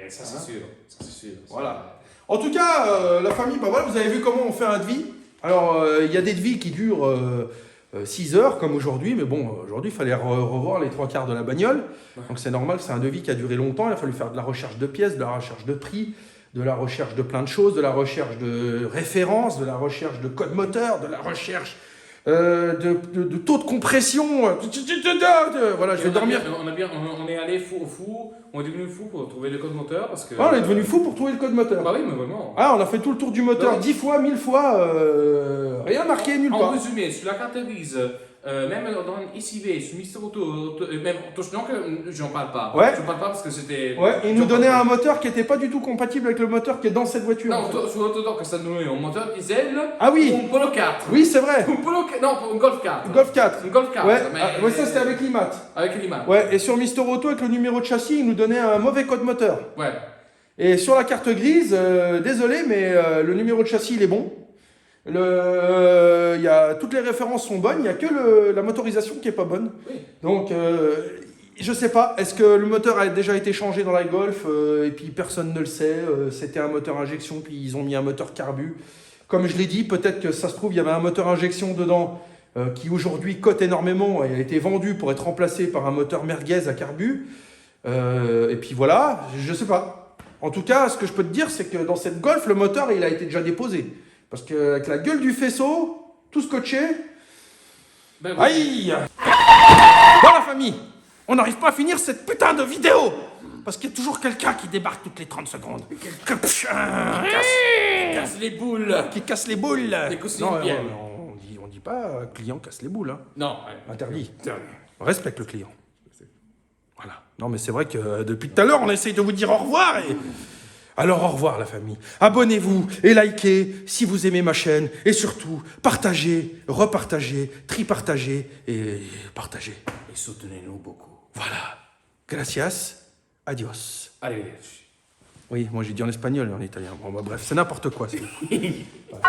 Speaker 2: ça c'est sûr. Ça, c'est sûr.
Speaker 1: Voilà. En tout cas, la famille, bah voilà, vous avez vu comment on fait un devis. Alors, il y a des devis qui durent 6 heures, comme aujourd'hui, mais bon, aujourd'hui, il fallait revoir les 3/4 de la bagnole. Ouais. Donc, c'est normal, c'est un devis qui a duré longtemps. Il a fallu faire de la recherche de pièces, de la recherche de prix, de la recherche de plein de choses, de la recherche de références, de la recherche de code moteur, de la recherche de taux de compression. Voilà, je vais dormir.
Speaker 2: On est allé fou, on est devenu fou pour trouver le code moteur parce que.
Speaker 1: Ah, on est devenu fou pour trouver le code moteur.
Speaker 2: Bah oui, mais vraiment.
Speaker 1: Ah, on a fait tout le tour du moteur 10 fois, 1000 fois, rien marqué nulle part.
Speaker 2: En résumé, sur la carte grise, même dans ICV, sur Mister Auto, même Touchdown, j'en parle pas.
Speaker 1: Ouais.
Speaker 2: Je parle pas parce que c'était.
Speaker 1: Ouais, il nous donnait un moteur qui n'était pas du tout compatible avec le moteur qui est dans cette voiture.
Speaker 2: Non, sur Autodoc, ça nous donnait un moteur diesel.
Speaker 1: Ah oui.
Speaker 2: Ou un Polo 4.
Speaker 1: Oui, c'est vrai.
Speaker 2: Un Golf 4.
Speaker 1: Golf 4.
Speaker 2: Un Golf 4.
Speaker 1: Ouais, ouais, ça c'était avec l'IMAT.
Speaker 2: Avec l'IMAT.
Speaker 1: Ouais, et sur Mister Auto, avec le numéro de châssis, il nous donnait un mauvais code moteur.
Speaker 2: Ouais.
Speaker 1: Et sur la carte grise, désolé, mais le numéro de châssis, il est bon. Toutes les références sont bonnes, il n'y a que la motorisation qui n'est pas bonne.
Speaker 2: Oui.
Speaker 1: Donc, je sais pas, est-ce que le moteur a déjà été changé dans la Golf et puis personne ne le sait, c'était un moteur injection, puis ils ont mis un moteur carbu. Comme je l'ai dit, peut-être que ça se trouve, il y avait un moteur injection dedans qui aujourd'hui cote énormément et a été vendu pour être remplacé par un moteur merguez à carbu. Et puis voilà, je sais pas. En tout cas, ce que je peux te dire, c'est que dans cette Golf, le moteur, il a été déjà déposé. Parce qu'avec la gueule du faisceau, tout scotché,
Speaker 2: Ben, oui.
Speaker 1: Aïe. Bon la famille, on n'arrive pas à finir cette putain de vidéo parce qu'il y a toujours quelqu'un qui débarque toutes les 30 secondes.
Speaker 2: Qui casse les boules.
Speaker 1: Qui casse les boules.
Speaker 2: Des cousines
Speaker 1: Non,
Speaker 2: bien.
Speaker 1: on dit pas client casse les boules. Hein.
Speaker 2: Non.
Speaker 1: Interdit.
Speaker 2: Interdit.
Speaker 1: On respecte le client. Voilà. Non mais c'est vrai que depuis tout à l'heure on essaye de vous dire au revoir et... Alors au revoir la famille. Abonnez-vous et likez si vous aimez ma chaîne. Et surtout, partagez, repartagez, tripartagez et partagez.
Speaker 2: Et soutenez-nous beaucoup.
Speaker 1: Voilà. Gracias. Adios.
Speaker 2: Arrivederci.
Speaker 1: Oui, moi j'ai dit en espagnol et en italien. Bon, bah, bref, c'est n'importe quoi. Voilà.